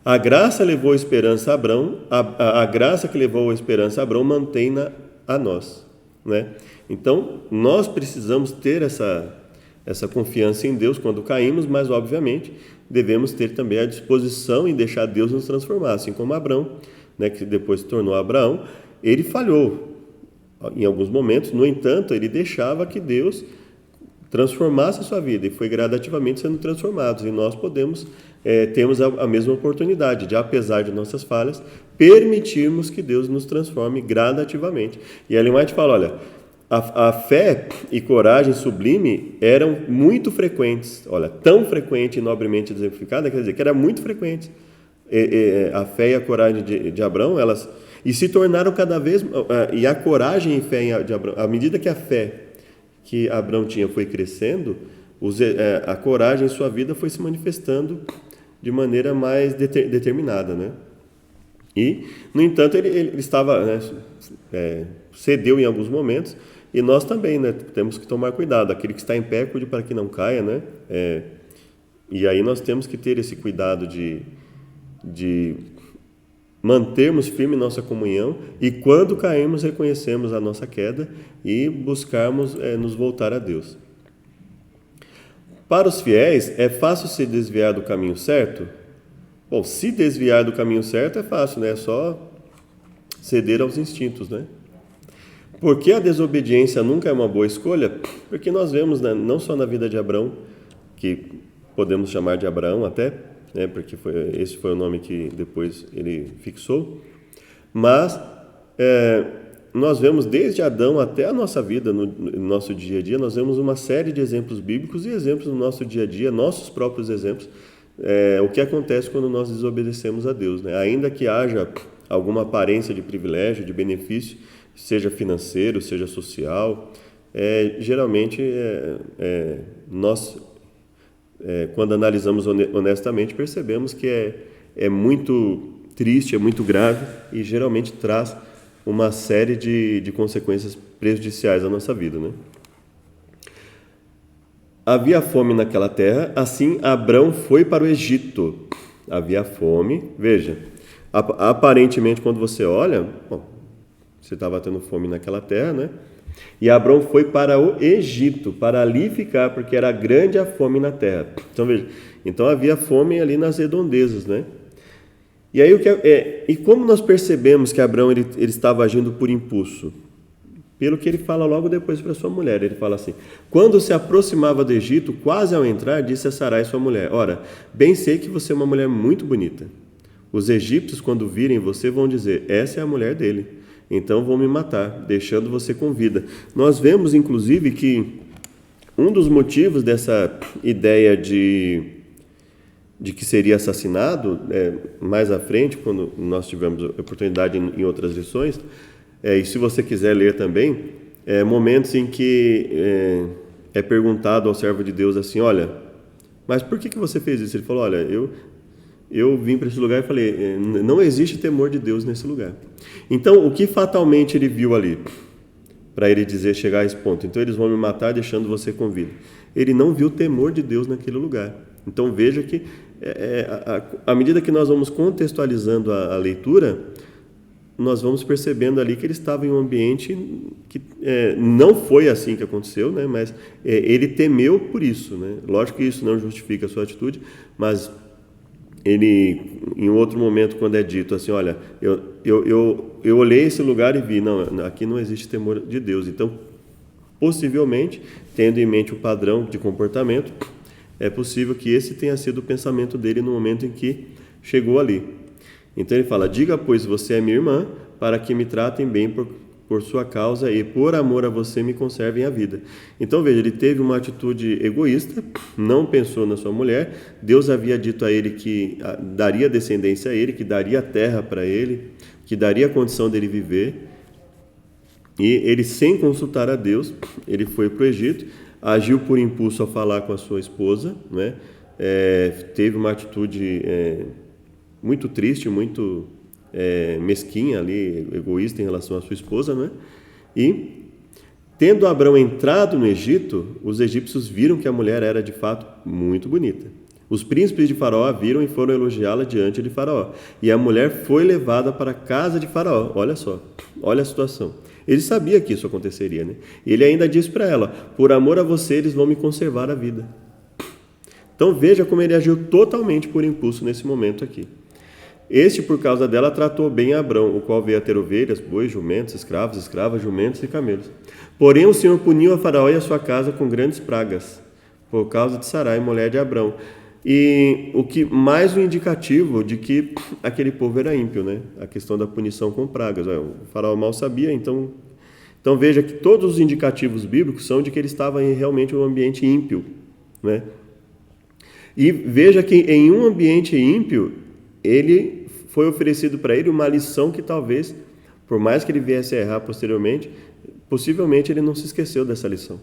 A graça levou a esperança a Abrão, a graça que levou a esperança a Abrão mantém-na a nós, né? Então, nós precisamos ter essa confiança em Deus quando caímos, mas, obviamente, devemos ter também a disposição em deixar Deus nos transformar, assim como Abrão, né, que depois se tornou Abraão, ele falhou em alguns momentos, no entanto, ele deixava que Deus transformasse a sua vida e foi gradativamente sendo transformados, e nós temos a mesma oportunidade de, apesar de nossas falhas, permitirmos que Deus nos transforme gradativamente. E Ellen White fala, olha, a fé e coragem sublime eram muito frequentes, olha, tão frequente e nobremente exemplificada, quer dizer, que era muito frequente. A fé e a coragem de Abrão, elas se tornaram cada vez, e a coragem e fé de Abrão, à medida que a fé que Abrão tinha foi crescendo, a coragem em sua vida foi se manifestando de maneira mais determinada, né? E, no entanto, ele estava, né, cedeu em alguns momentos, e nós também, né, temos que tomar cuidado. Aquele que está em pé, cuide para que não caia, né? E aí nós temos que ter esse cuidado de mantermos firme nossa comunhão e, quando caímos, reconhecemos a nossa queda e buscarmos nos voltar a Deus. Para os fiéis, é fácil se desviar do caminho certo? Bom, se desviar do caminho certo é fácil, né? É só ceder aos instintos, né? Por que a desobediência nunca é uma boa escolha? Porque nós vemos, né, não só na vida de Abrão, que podemos chamar de Abraão até, né, porque esse foi o nome que depois ele fixou. Mas nós vemos desde Adão até a nossa vida, no nosso dia a dia, nós vemos uma série de exemplos bíblicos e exemplos no nosso dia a dia, nossos próprios exemplos, o que acontece quando nós desobedecemos a Deus, né? Ainda que haja alguma aparência de privilégio, de benefício, seja financeiro, seja social, geralmente nós, quando analisamos honestamente, percebemos que é muito triste, é muito grave e geralmente traz uma série de consequências prejudiciais à nossa vida, né? Havia fome naquela terra, assim Abrão foi para o Egito. Havia fome, veja, aparentemente quando você olha, você estava tendo fome naquela terra, né? E Abrão foi para o Egito, para ali ficar, porque era grande a fome na terra. Então veja, então havia fome ali nas redondezas, né? E aí e como nós percebemos que Abrão ele estava agindo por impulso? Pelo que ele fala logo depois para sua mulher, ele fala assim: quando se aproximava do Egito, quase ao entrar, disse a Sarai sua mulher: ora, bem sei que você é uma mulher muito bonita. Os egípcios, quando virem você, vão dizer: essa é a mulher dele. Então vão me matar, deixando você com vida. Nós vemos, inclusive, que um dos motivos dessa ideia de que seria assassinado, mais à frente, quando nós tivemos oportunidade em outras lições, e se você quiser ler também, momentos em que é perguntado ao servo de Deus assim: olha, mas por que você fez isso? Ele falou: olha, eu vim para esse lugar e falei, não existe temor de Deus nesse lugar. Então, o que fatalmente ele viu ali, para ele dizer, chegar a esse ponto? Então, eles vão me matar deixando você com vida. Ele não viu temor de Deus naquele lugar. Então, veja que, à medida que nós vamos contextualizando a leitura, nós vamos percebendo ali que ele estava em um ambiente que não foi assim que aconteceu, né? Mas ele temeu por isso, né? Lógico que isso não justifica a sua atitude, mas ele, em outro momento, quando é dito assim, olha, eu olhei esse lugar e vi, não, aqui não existe temor de Deus. Então, possivelmente, tendo em mente o padrão de comportamento, é possível que esse tenha sido o pensamento dele no momento em que chegou ali. Então ele fala: diga, pois, você é minha irmã, para que me tratem bem por sua causa e por amor a você me conservem a vida. Então veja, ele teve uma atitude egoísta, não pensou na sua mulher. Deus havia dito a ele que daria descendência a ele, que daria terra para ele, que daria a condição dele viver. E ele, sem consultar a Deus, ele foi para o Egito, agiu por impulso ao falar com a sua esposa, né? Teve uma atitude muito triste, muito mesquinha ali, egoísta em relação à sua esposa, né? E, tendo Abrão entrado no Egito, os egípcios viram que a mulher era de fato muito bonita. Os príncipes de Faraó a viram e foram elogiá-la diante de Faraó. E a mulher foi levada para a casa de Faraó. Olha só, olha a situação. Ele sabia que isso aconteceria, né? E ele ainda disse para ela: por amor a você, eles vão me conservar a vida. Então veja como ele agiu totalmente por impulso nesse momento aqui. Este, por causa dela, tratou bem a Abrão, o qual veio a ter ovelhas, bois, jumentos, escravos, escravas, jumentos e camelos. Porém o Senhor puniu a Faraó e a sua casa com grandes pragas, por causa de Sarai, mulher de Abrão. E o que mais um indicativo de que aquele povo era ímpio, né? A questão da punição com pragas. O Faraó mal sabia, então veja que todos os indicativos bíblicos são de que ele estava realmente em um ambiente ímpio, né? E veja que em um ambiente ímpio, ele foi oferecido para ele uma lição que talvez, por mais que ele viesse a errar posteriormente, possivelmente ele não se esqueceu dessa lição.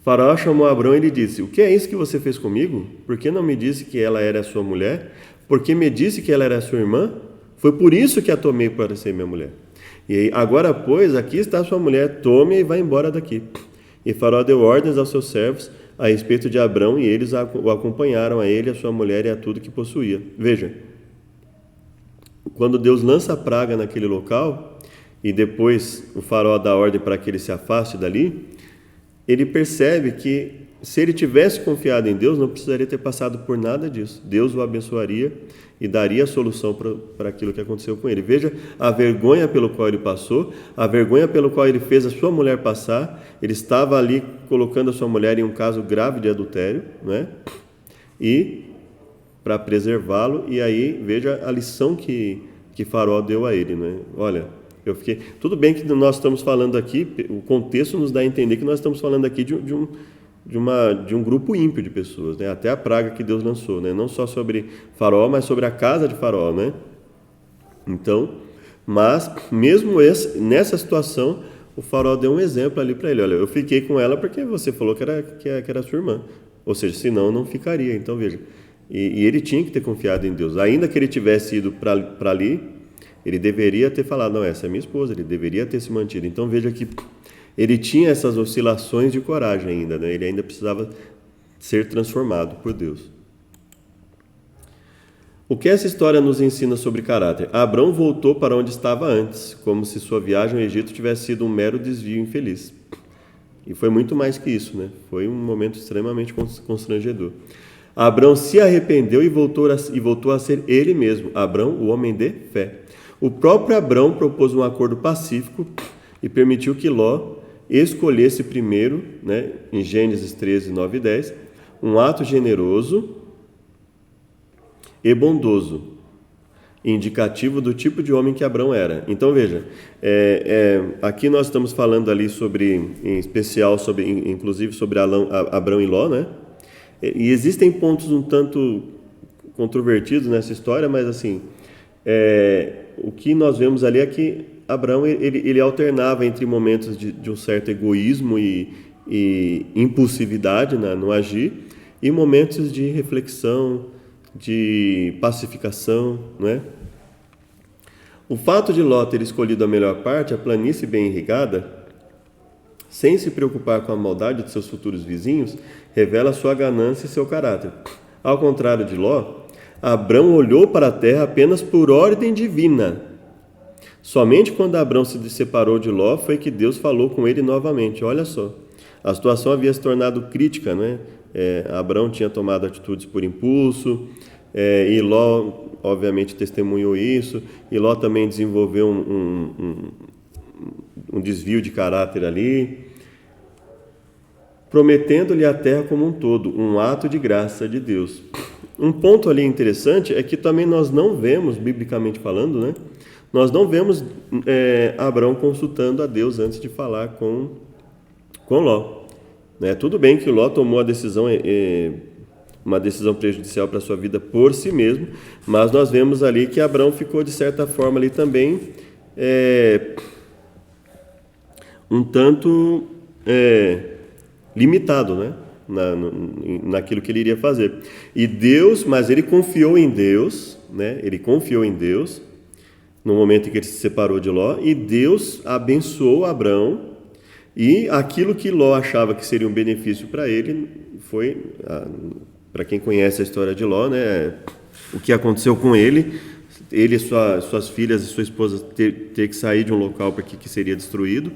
Faraó chamou Abrão e lhe disse: o que é isso que você fez comigo? Por que não me disse que ela era a sua mulher? Por que me disse que ela era a sua irmã? Foi por isso que a tomei para ser minha mulher. E agora, pois, aqui está a sua mulher, tome e vá embora daqui. E Faraó deu ordens aos seus servos a respeito de Abrão, e eles o acompanharam a ele, a sua mulher e a tudo que possuía. Veja, quando Deus lança a praga naquele local, e depois o Faraó dá ordem para que ele se afaste dali, ele percebe que se ele tivesse confiado em Deus, não precisaria ter passado por nada disso. Deus o abençoaria e daria a solução para aquilo que aconteceu com ele. Veja a vergonha pelo qual ele passou, a vergonha pelo qual ele fez a sua mulher passar. Ele estava ali colocando a sua mulher em um caso grave de adultério, né? E para preservá-lo, e aí veja a lição que Faraó deu a ele, né? Olha, eu fiquei... Tudo bem que nós estamos falando aqui, o contexto nos dá a entender que nós estamos falando aqui de um grupo ímpio de pessoas, né? Até a praga que Deus lançou, né? Não só sobre Faraó, mas sobre a casa de Faraó, né? Então, mas mesmo nessa situação, o Faraó deu um exemplo ali para ele. Olha, eu fiquei com ela porque você falou que era sua irmã. Ou seja, senão eu não ficaria. Então, veja, e ele tinha que ter confiado em Deus. Ainda que ele tivesse ido para ali, ele deveria ter falado, não, essa é minha esposa, ele deveria ter se mantido. Então, veja que ele tinha essas oscilações de coragem ainda, né? Ele ainda precisava ser transformado por Deus. O que essa história nos ensina sobre caráter? Abrão voltou para onde estava antes, como se sua viagem ao Egito tivesse sido um mero desvio infeliz. E foi muito mais que isso, né? Foi um momento extremamente constrangedor. Abrão se arrependeu e voltou a ser ele mesmo, Abrão, o homem de fé. O próprio Abrão propôs um acordo pacífico e permitiu que Ló escolhesse primeiro, né, em Gênesis 13, 9 e 10, um ato generoso e bondoso, indicativo do tipo de homem que Abrão era. Então veja, aqui nós estamos falando ali em especial, inclusive sobre Abrão e Ló, né? E existem pontos um tanto controvertidos nessa história, mas assim, o que nós vemos ali é que Abrão ele alternava entre momentos de um certo egoísmo e impulsividade no agir e momentos de reflexão, de pacificação, né? O fato de Ló ter escolhido a melhor parte, a planície bem irrigada, sem se preocupar com a maldade de seus futuros vizinhos, revela sua ganância e seu caráter. Ao contrário de Ló, Abrão olhou para a terra apenas por ordem divina. Somente quando Abrão se separou de Ló foi que Deus falou com ele novamente. Olha só, a situação havia se tornado crítica, né? Abrão tinha tomado atitudes por impulso, e Ló, obviamente, testemunhou isso, e Ló também desenvolveu um desvio de caráter ali, prometendo-lhe a terra como um todo, um ato de graça de Deus. Um ponto ali interessante é que também nós não vemos, biblicamente falando, né? Nós não vemos Abrão consultando a Deus antes de falar com Ló. Né? Tudo bem que Ló tomou a decisão, uma decisão prejudicial para a sua vida por si mesmo, mas nós vemos ali que Abrão ficou, de certa forma, ali também um tanto limitado, né? Naquilo que ele iria fazer. E Deus, mas ele confiou em Deus, né? Ele confiou em Deus no momento em que ele se separou de Ló, e Deus abençoou Abrão, e aquilo que Ló achava que seria um benefício para ele foi, para quem conhece a história de Ló, né? O que aconteceu com ele e suas filhas e sua esposa ter que sair de um local para que seria destruído.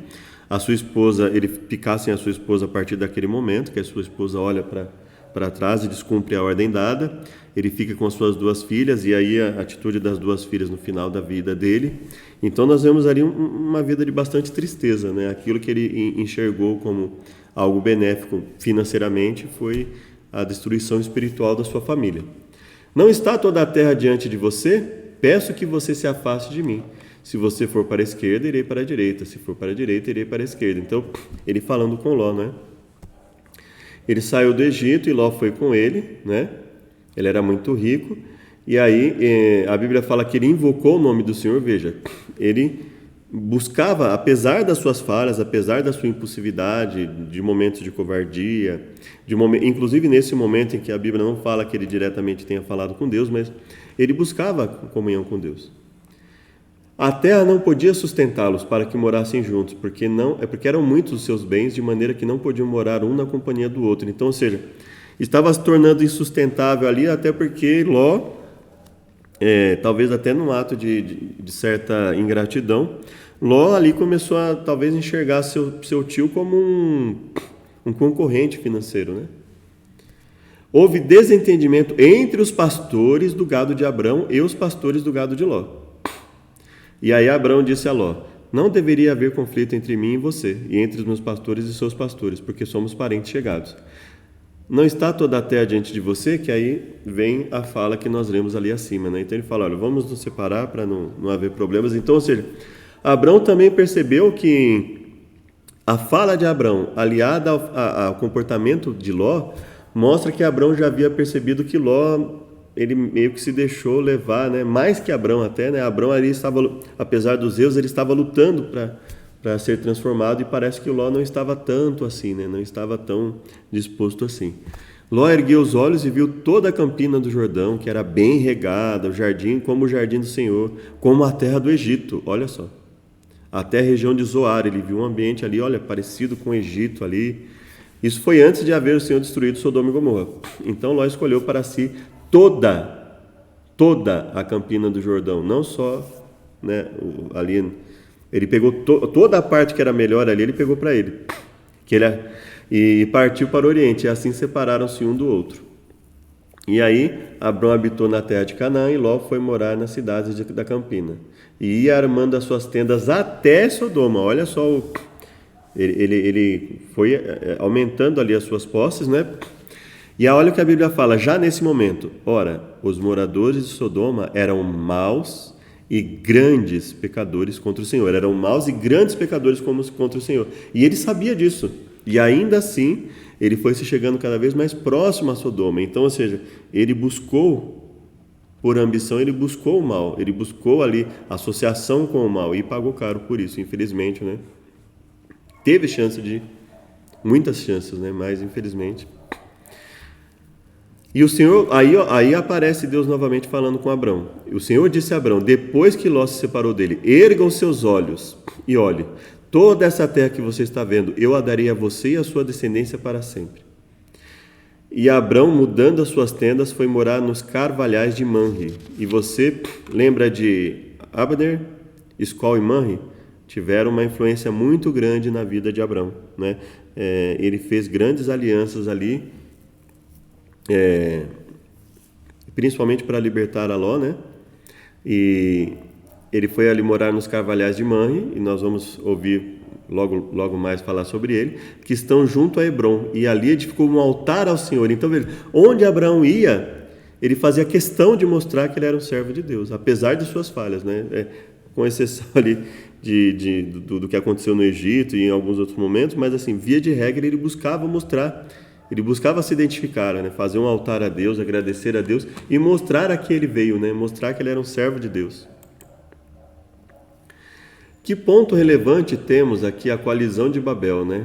A sua esposa, ele picassem a sua esposa a partir daquele momento, que a sua esposa olha para trás e descumpre a ordem dada. Ele fica com as suas duas filhas, e aí a atitude das duas filhas no final da vida dele. Então nós vemos ali uma vida de bastante tristeza, né? Aquilo que ele enxergou como algo benéfico financeiramente foi a destruição espiritual da sua família. Não está toda a terra diante de você? Peço que você se afaste de mim. Se você for para a esquerda, irei para a direita. Se for para a direita, irei para a esquerda. Então, ele falando com Ló, né? Ele saiu do Egito e Ló foi com ele, né? Ele era muito rico. E aí, a Bíblia fala que ele invocou o nome do Senhor. Veja, ele buscava, apesar das suas falhas, apesar da sua impulsividade, de momentos de covardia, inclusive nesse momento em que a Bíblia não fala que ele diretamente tenha falado com Deus, mas ele buscava comunhão com Deus. A terra não podia sustentá-los para que morassem juntos, porque eram muitos os seus bens, de maneira que não podiam morar um na companhia do outro. Então, ou seja, estava se tornando insustentável ali, até porque Ló, talvez até num ato de certa ingratidão, Ló ali começou a talvez enxergar seu tio como um concorrente financeiro, né? Houve desentendimento entre os pastores do gado de Abrão e os pastores do gado de Ló. E aí Abrão disse a Ló: não deveria haver conflito entre mim e você, e entre os meus pastores e seus pastores, porque somos parentes chegados. Não está toda a terra diante de você? Que aí vem a fala que nós lemos ali acima, né? Então ele fala: olha, vamos nos separar para não haver problemas. Então, ou seja, Abrão também percebeu que a fala de Abrão, aliada ao comportamento de Ló, mostra que Abrão já havia percebido que Ló, ele meio que se deixou levar, né? Mais que Abrão até, né? Abrão ali estava, apesar dos erros, ele estava lutando para ser transformado, e parece que o Ló não estava tanto assim, né? Não estava tão disposto assim. Ló ergueu os olhos e viu toda a campina do Jordão, que era bem regada, o jardim como o jardim do Senhor, como a terra do Egito, olha só. Até a região de Zoar, ele viu um ambiente ali, olha, parecido com o Egito ali. Isso foi antes de haver o Senhor destruído Sodoma e Gomorra. Então Ló escolheu para si toda a campina do Jordão, não só, né, ali. Ele pegou toda a parte que era melhor ali, ele pegou para ele. E partiu para o Oriente, e assim separaram-se um do outro. E aí Abrão habitou na terra de Canaã, e Ló foi morar nas cidades da campina. E ia armando as suas tendas até Sodoma. Olha só, ele foi aumentando ali as suas posses, né? E olha o que a Bíblia fala, já nesse momento. Ora, os moradores de Sodoma eram maus e grandes pecadores contra o Senhor. Eram maus e grandes pecadores contra o Senhor. E ele sabia disso. E ainda assim, ele foi se chegando cada vez mais próximo a Sodoma. Então, ou seja, ele buscou, por ambição, ele buscou o mal. Ele buscou ali associação com o mal e pagou caro por isso, infelizmente, né? Teve muitas chances, né? Mas infelizmente. E o Senhor, aí aparece Deus novamente falando com Abrão. O Senhor disse a Abrão, depois que Ló se separou dele: erga os seus olhos e olhe, toda essa terra que você está vendo, eu a darei a você e a sua descendência para sempre. E Abrão, mudando as suas tendas, foi morar nos carvalhais de Manre. E você lembra de Abner, Escol e Manre? Tiveram uma influência muito grande na vida de Abrão, né? Ele fez grandes alianças ali, principalmente para libertar a Ló, né? E ele foi ali morar nos carvalhais de Manre, e nós vamos ouvir logo mais falar sobre ele, que estão junto a Hebrom, e ali edificou um altar ao Senhor. Então, veja, onde Abraão ia, ele fazia questão de mostrar que ele era um servo de Deus, apesar de suas falhas, né? Com exceção ali do que aconteceu no Egito e em alguns outros momentos, mas assim, via de regra, ele buscava mostrar, ele buscava se identificar, né? Fazer um altar a Deus, agradecer a Deus e mostrar a que ele veio, né? Mostrar que ele era um servo de Deus. Que ponto relevante temos aqui a coalizão de Babel, né?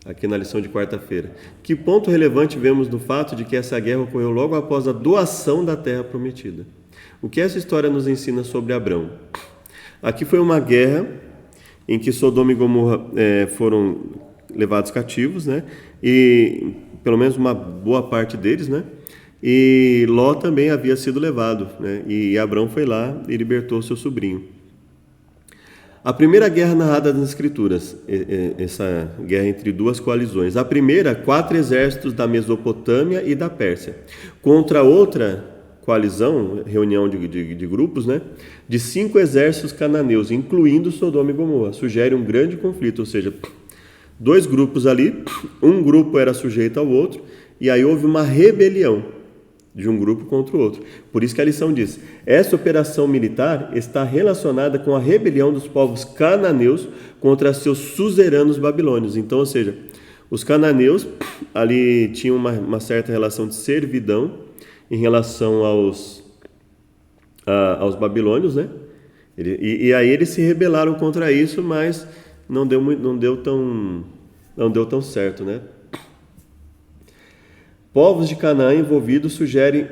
Aqui na lição de quarta-feira. Que ponto relevante vemos no fato de que essa guerra ocorreu logo após a doação da terra prometida? O que essa história nos ensina sobre Abrão? Aqui foi uma guerra em que Sodoma e Gomorra foram levados cativos, né? E pelo menos uma boa parte deles, né? E Ló também havia sido levado, né? E Abrão foi lá e libertou seu sobrinho. A primeira guerra narrada nas Escrituras, essa guerra entre duas coalizões. A primeira, 4 exércitos da Mesopotâmia e da Pérsia, contra outra coalizão, reunião de grupos, né, de 5 exércitos cananeus, incluindo Sodoma e Gomorra. Sugere um grande conflito, ou seja, 2 grupos ali, um grupo era sujeito ao outro, e aí houve uma rebelião de um grupo contra o outro. Por isso que a lição diz: essa operação militar está relacionada com a rebelião dos povos cananeus contra seus suzeranos babilônios. Então, ou seja, os cananeus ali tinham uma certa relação de servidão em relação aos babilônios, né? E aí eles se rebelaram contra isso, mas não deu tão certo, né? Povos de Canaã envolvidos sugerem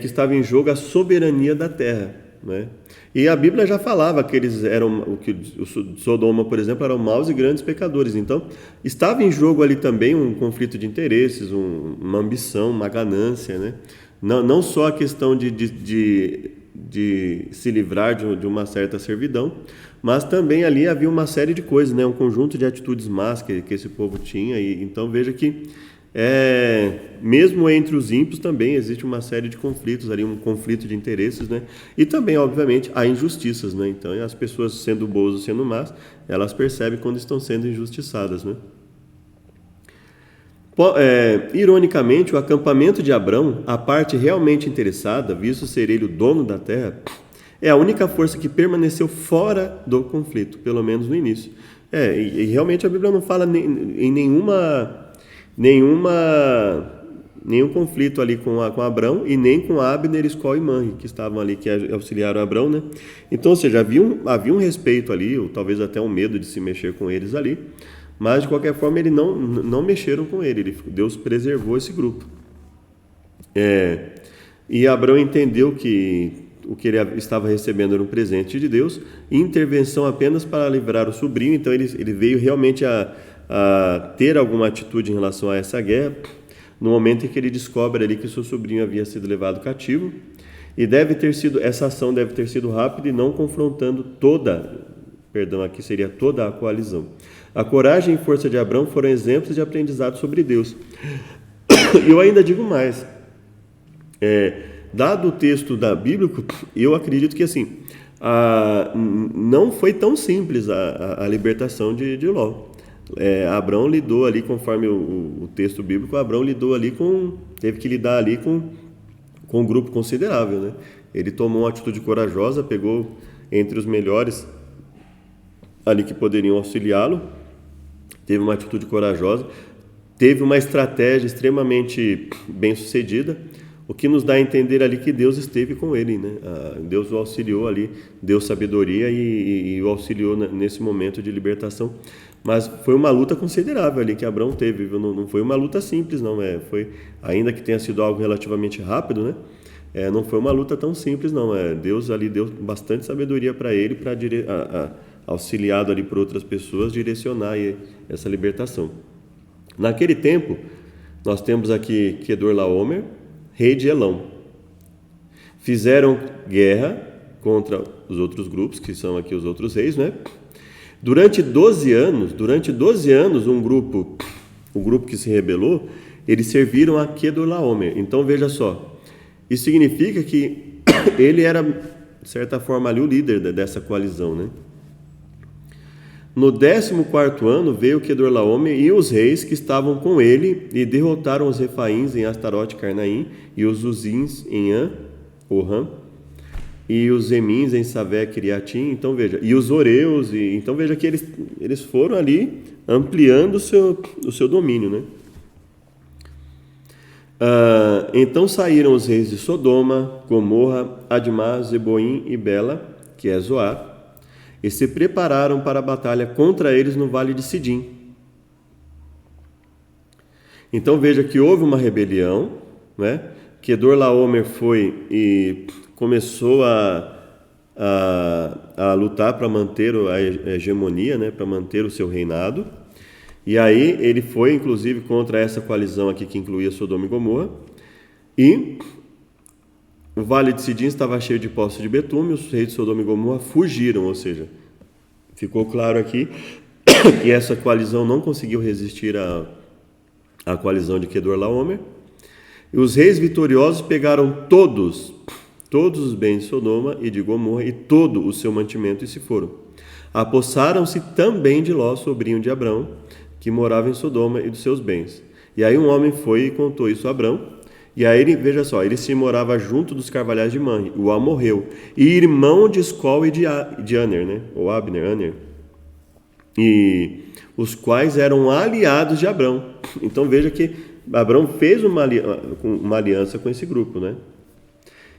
que estava em jogo a soberania da terra, né? E a Bíblia já falava que eles eram, que o Sodoma, por exemplo, eram maus e grandes pecadores. Então, estava em jogo ali também um conflito de interesses, uma ambição, uma ganância, né? Não só a questão de de se livrar de uma certa servidão, mas também ali havia uma série de coisas, né? Um conjunto de atitudes más que esse povo tinha, e então veja que mesmo entre os ímpios também existe uma série de conflitos ali, um conflito de interesses, né? E também, obviamente, há injustiças, né? Então, as pessoas sendo boas ou sendo más, elas percebem quando estão sendo injustiçadas, né? Ironicamente, o acampamento de Abrão, a parte realmente interessada, visto ser ele o dono da terra, é a única força que permaneceu fora do conflito, pelo menos no início. E realmente a Bíblia não fala em nenhum conflito ali com Abrão e nem com Abner, Escol e Manre, que estavam ali, que auxiliaram Abrão, né? Então, ou seja, havia um respeito ali, ou talvez até um medo de se mexer com eles ali, mas de qualquer forma eles não mexeram com ele, Deus preservou esse grupo. E Abrão entendeu que o que ele estava recebendo era um presente de Deus, intervenção apenas para livrar o sobrinho, então ele veio realmente a ter alguma atitude em relação a essa guerra, no momento em que ele descobre ali que seu sobrinho havia sido levado cativo, e essa ação deve ter sido rápida e não confrontando aqui seria toda a coalizão. A coragem e força de Abrão foram exemplos de aprendizado sobre Deus. E eu ainda digo mais, dado o texto bíblico, eu acredito que assim, não foi tão simples a libertação de Ló. Abrão lidou ali, conforme o texto bíblico, Abrão lidou ali teve que lidar ali com um grupo considerável, né? Ele tomou uma atitude corajosa, pegou entre os melhores ali que poderiam auxiliá-lo, teve uma atitude corajosa, teve uma estratégia extremamente bem sucedida, o que nos dá a entender ali que Deus esteve com ele, né? Deus o auxiliou ali, deu sabedoria e o auxiliou nesse momento de libertação. Mas foi uma luta considerável ali que Abrão teve, não foi uma luta simples, não. Ainda que tenha sido algo relativamente rápido, né? Não foi uma luta tão simples, não. Deus ali deu bastante sabedoria para ele, auxiliado ali por outras pessoas, direcionar essa libertação. Naquele tempo, nós temos aqui Quedorlaomer, rei de Elão. Fizeram guerra contra os outros grupos, que são aqui os outros reis, né? Durante 12 anos, o grupo que se rebelou, eles serviram a Quedorlaomer. Então, veja só, isso significa que ele era, de certa forma, ali o líder dessa coalizão, né? No 14º ano veio Quedorlaomer e os reis que estavam com ele e derrotaram os Refaíns em Astarote e Carnaim e os Uzins em Orã e os Emins em Savé Criatim, então veja, e os Oreus, então veja que eles foram ali ampliando o seu domínio, né? Então saíram os reis de Sodoma, Gomorra, Admá, Zeboim e Bela, que é Zoar, e se prepararam para a batalha contra eles no vale de Sidim. Então veja que houve uma rebelião, né? Quedorlaomer foi e começou a lutar para manter a hegemonia, né? Para manter o seu reinado. E aí ele foi, inclusive, contra essa coalizão aqui que incluía Sodoma e Gomorra. E o vale de Sidim estava cheio de poços de betume, os reis de Sodoma e Gomorra fugiram, ou seja, ficou claro aqui que essa coalizão não conseguiu resistir à coalizão de Quedorlaomer. E os reis vitoriosos pegaram todos os bens de Sodoma e de Gomorra e todo o seu mantimento e se foram. Apossaram-se também de Ló, sobrinho de Abrão, que morava em Sodoma, e dos seus bens. E aí um homem foi e contou isso a Abrão. E aí, veja só, ele se morava junto dos carvalhais de Manre, o amorreu, e irmão de Escol e de Aner, né? Ou Abner, Aner, e os quais eram aliados de Abrão. Então veja que Abrão fez uma aliança com esse grupo, né?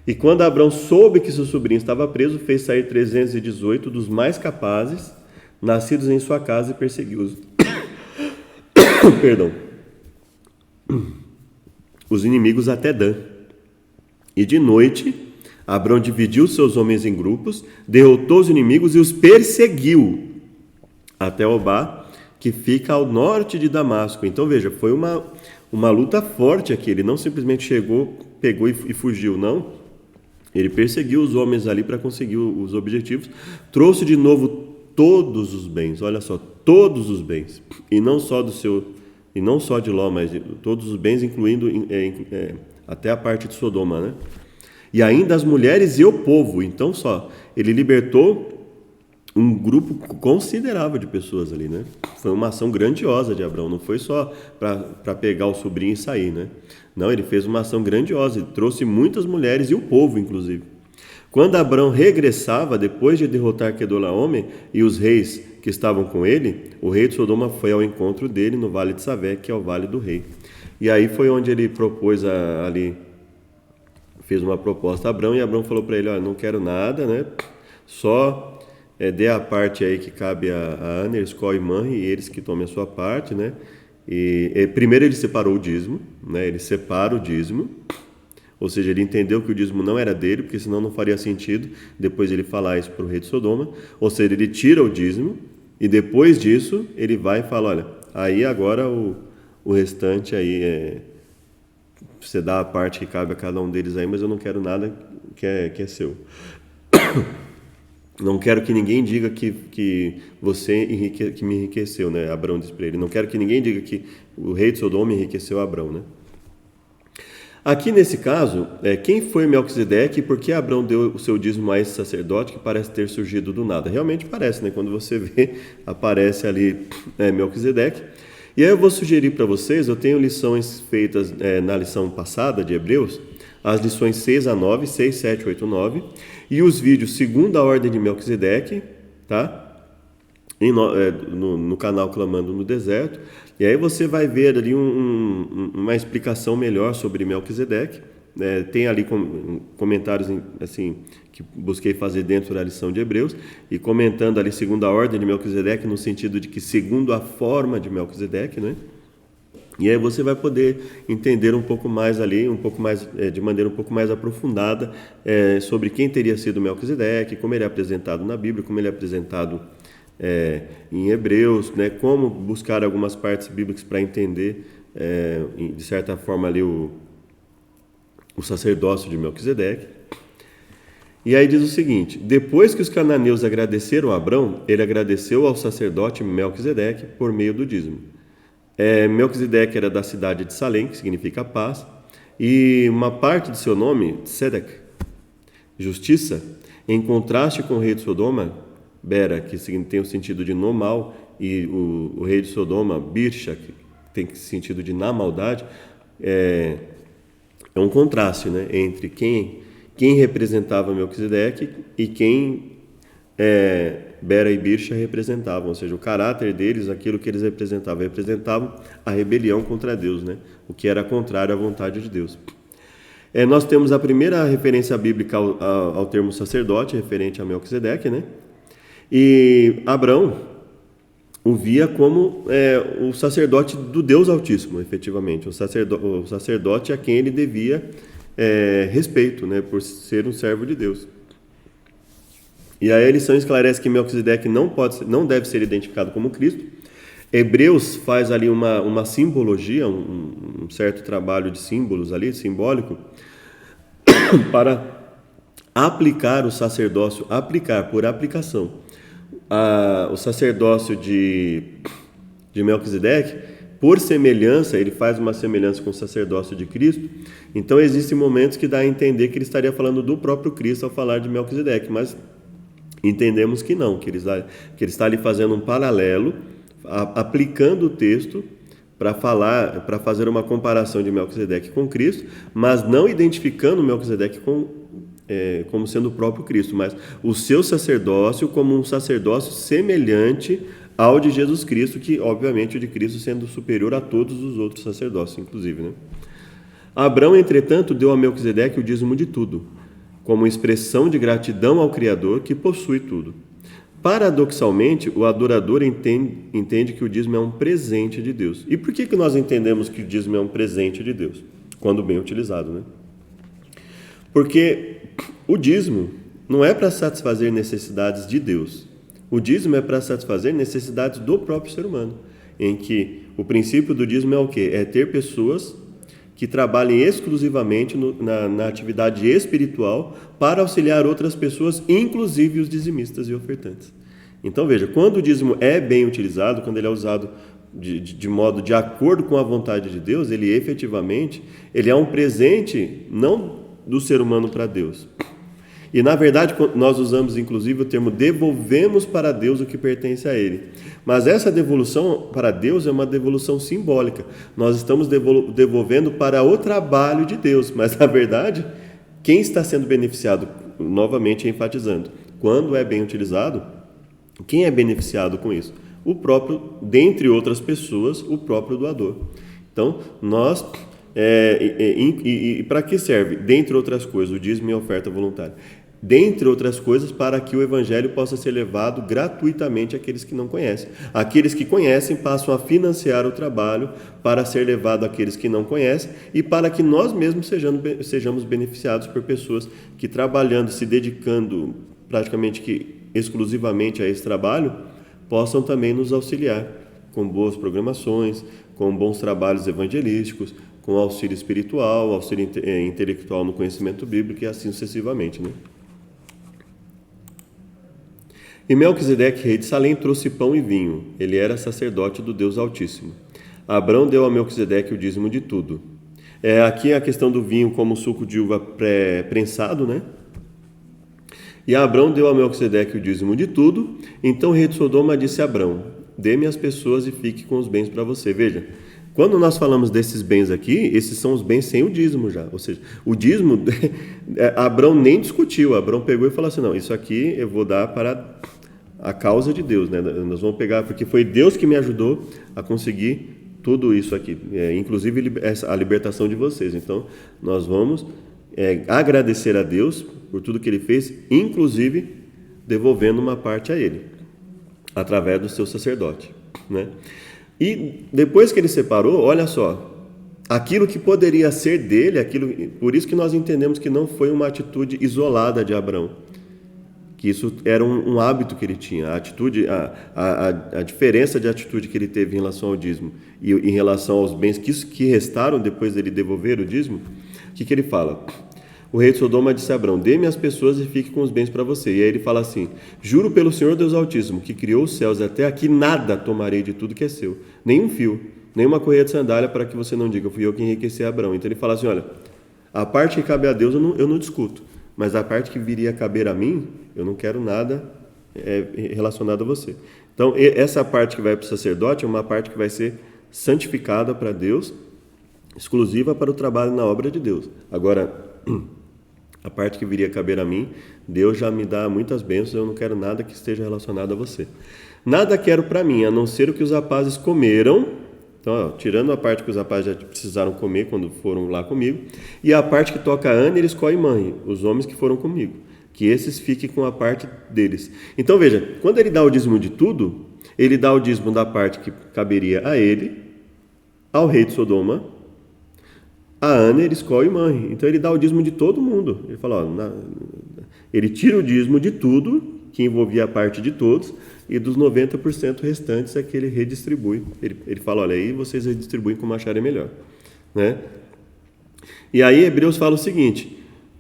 E quando Abrão soube que seu sobrinho estava preso, fez sair 318 dos mais capazes, nascidos em sua casa, e persegui-os. Perdão. Os inimigos até Dan. E de noite, Abrão dividiu seus homens em grupos, derrotou os inimigos e os perseguiu até Obá, que fica ao norte de Damasco. Então veja, foi uma luta forte aqui. Ele não simplesmente chegou, pegou e fugiu, não. Ele perseguiu os homens ali para conseguir os objetivos, trouxe de novo todos os bens, olha só, todos os bens, e não só de Ló, mas de todos os bens, incluindo até a parte de Sodoma, né? E ainda as mulheres e o povo. Então, ele libertou um grupo considerável de pessoas ali, né? Foi uma ação grandiosa de Abraão, não foi só para pegar o sobrinho e sair, né? Não, ele fez uma ação grandiosa, ele trouxe muitas mulheres e o povo, inclusive. Quando Abraão regressava, depois de derrotar Quedorlaomer e os reis que estavam com ele, o rei de Sodoma foi ao encontro dele no Vale de Savé, que é o Vale do Rei. E aí foi onde ele propôs ali, fez uma proposta a Abraão, e Abraão falou para ele, olha, não quero nada, né? Só dê a parte aí que cabe a Ana, Escol e Manre, e eles que tomem a sua parte, né? E primeiro ele separou o dízimo, né? Ele separa o dízimo, ou seja, ele entendeu que o dízimo não era dele, porque senão não faria sentido depois ele falar isso para o rei de Sodoma. Ou seja, ele tira o dízimo e depois disso ele vai e fala, olha, aí agora o restante aí você dá a parte que cabe a cada um deles aí, mas eu não quero nada que é seu. Não quero que ninguém diga que você que me enriqueceu, né? Abraão disse para ele. Não quero que ninguém diga que o rei de Sodoma enriqueceu Abraão, né? Aqui nesse caso, quem foi Melquisedeque e por que Abraão deu o seu dízimo a esse sacerdote que parece ter surgido do nada? Realmente parece, né? Quando você vê, aparece ali Melquisedeque. E aí eu vou sugerir para vocês, eu tenho lições feitas na lição passada de Hebreus, as lições 6 a 9, 6, 7, 8, 9, e os vídeos segundo a ordem de Melquisedeque, tá? No canal Clamando no Deserto. E aí você vai ver ali uma explicação melhor sobre Melquisedeque. Tem ali comentários assim que busquei fazer dentro da lição de Hebreus, e comentando ali segundo a ordem de Melquisedeque, no sentido de que segundo a forma de Melquisedeque, né? E aí você vai poder entender um pouco mais ali, de maneira um pouco mais aprofundada sobre quem teria sido Melquisedeque, como ele é apresentado na Bíblia, como ele é apresentado em Hebreus, né? Como buscar algumas partes bíblicas para entender, de certa forma, ali o sacerdócio de Melquisedeque. E aí diz o seguinte: depois que os cananeus agradeceram a Abrão, ele agradeceu ao sacerdote Melquisedeque por meio do dízimo. Melquisedeque era da cidade de Salém, que significa paz, e uma parte de seu nome, Tzedek, justiça, em contraste com o rei de Sodoma, Bera, que tem o sentido de no mal, e o rei de Sodoma, Birsha, que tem o sentido de na maldade, é um contraste, né, entre quem representava Melquisedeque e quem Bera e Birsha representavam, ou seja, o caráter deles, aquilo que eles representavam a rebelião contra Deus, né, o que era contrário à vontade de Deus. Nós temos a primeira referência bíblica ao termo sacerdote, referente a Melquisedeque, né? E Abrão o via como o sacerdote do Deus Altíssimo, efetivamente, o sacerdote a quem ele devia respeito, né, por ser um servo de Deus. E aí a lição esclarece que Melquisedeque não deve ser identificado como Cristo. Hebreus faz ali uma simbologia, um certo trabalho de símbolos ali, simbólico, para aplicar o sacerdócio, por aplicação, o sacerdócio de Melquisedeque, por semelhança, ele faz uma semelhança com o sacerdócio de Cristo. Então existem momentos que dá a entender que ele estaria falando do próprio Cristo ao falar de Melquisedeque, mas entendemos que não, que ele está ali fazendo um paralelo, aplicando o texto para fazer uma comparação de Melquisedeque com Cristo, mas não identificando Melquisedeque como sendo o próprio Cristo, mas o seu sacerdócio como um sacerdócio semelhante ao de Jesus Cristo, que obviamente o de Cristo sendo superior a todos os outros sacerdócios, inclusive, né? Abrão, entretanto, deu a Melquisedeque o dízimo de tudo, como expressão de gratidão ao Criador que possui tudo. Paradoxalmente, o adorador entende que o dízimo é um presente de Deus. E por que nós entendemos que o dízimo é um presente de Deus? Quando bem utilizado, né? Porque o dízimo não é para satisfazer necessidades de Deus. O dízimo é para satisfazer necessidades do próprio ser humano, em que o princípio do dízimo é o quê? É ter pessoas que trabalhem exclusivamente na atividade espiritual para auxiliar outras pessoas, inclusive os dizimistas e ofertantes. Então veja, quando o dízimo é bem utilizado, quando ele é usado de modo de acordo com a vontade de Deus, ele efetivamente ele é um presente não do ser humano para Deus. E na verdade nós usamos inclusive o termo devolvemos para Deus o que pertence a Ele. Mas essa devolução para Deus é uma devolução simbólica. Nós estamos devolvendo para o trabalho de Deus, mas na verdade quem está sendo beneficiado, novamente enfatizando, quando é bem utilizado, quem é beneficiado com isso? O próprio, dentre outras pessoas, o próprio doador. Então, nós, para que serve? Dentre outras coisas, o dízimo e a oferta voluntária. Dentre outras coisas, para que o evangelho possa ser levado gratuitamente àqueles que não conhecem. Aqueles que conhecem passam a financiar o trabalho para ser levado àqueles que não conhecem e para que nós mesmos sejamos beneficiados por pessoas que, trabalhando, se dedicando praticamente que exclusivamente a esse trabalho, possam também nos auxiliar com boas programações, com bons trabalhos evangelísticos, com auxílio espiritual, auxílio intelectual no conhecimento bíblico e assim sucessivamente, né? E Melquisedeque, rei de Salém, trouxe pão e vinho. Ele era sacerdote do Deus Altíssimo. Abrão deu a Melquisedeque o dízimo de tudo. Aqui a questão do vinho como suco de uva prensado, né? E Abrão deu a Melquisedeque o dízimo de tudo. Então o rei de Sodoma disse a Abrão: dê-me as pessoas e fique com os bens para você. Veja, quando nós falamos desses bens aqui, esses são os bens sem o dízimo já. Ou seja, o dízimo, Abrão nem discutiu. Abrão pegou e falou assim: não, isso aqui eu vou dar para a causa de Deus, né? Nós vamos pegar, porque foi Deus que me ajudou a conseguir tudo isso aqui, inclusive a libertação de vocês. Então, nós vamos agradecer a Deus por tudo que Ele fez, inclusive devolvendo uma parte a Ele, através do seu sacerdote, né? E depois que Ele separou, olha só, aquilo que poderia ser dele, por isso que nós entendemos que não foi uma atitude isolada de Abrão, que isso era um hábito que ele tinha, a diferença de atitude que ele teve em relação ao dízimo e em relação aos bens que restaram depois dele devolver o dízimo. O que ele fala? O rei de Sodoma disse a Abrão: dê-me as pessoas e fique com os bens para você. E aí ele fala assim: juro pelo Senhor Deus Altíssimo, que criou os céus até aqui, nada tomarei de tudo que é seu, nem um fio, nem uma correia de sandália, para que você não diga, fui eu que enriqueci Abrão. Então ele fala assim: olha, a parte que cabe a Deus eu não discuto, mas a parte que viria a caber a mim, eu não quero nada relacionado a você. Então essa parte que vai para o sacerdote é uma parte que vai ser santificada para Deus, exclusiva para o trabalho na obra de Deus. Agora, a parte que viria a caber a mim, Deus já me dá muitas bênçãos, eu não quero nada que esteja relacionado a você. Nada quero para mim, a não ser o que os rapazes comeram. Então, tirando a parte que os rapazes já precisaram comer quando foram lá comigo, e a parte que toca a Ana, Eliscó e mãe, os homens que foram comigo, que esses fiquem com a parte deles. Então veja, quando ele dá o dízimo de tudo, ele dá o dízimo da parte que caberia a ele, ao rei de Sodoma, a Ana, Eliscó e mãe. Então ele dá o dízimo de todo mundo. Ele fala, ele tira o dízimo de tudo, que envolvia a parte de todos, e dos 90% restantes é que ele redistribui. Ele fala, olha, aí vocês redistribuem como acharem melhor, né? E aí Hebreus fala o seguinte: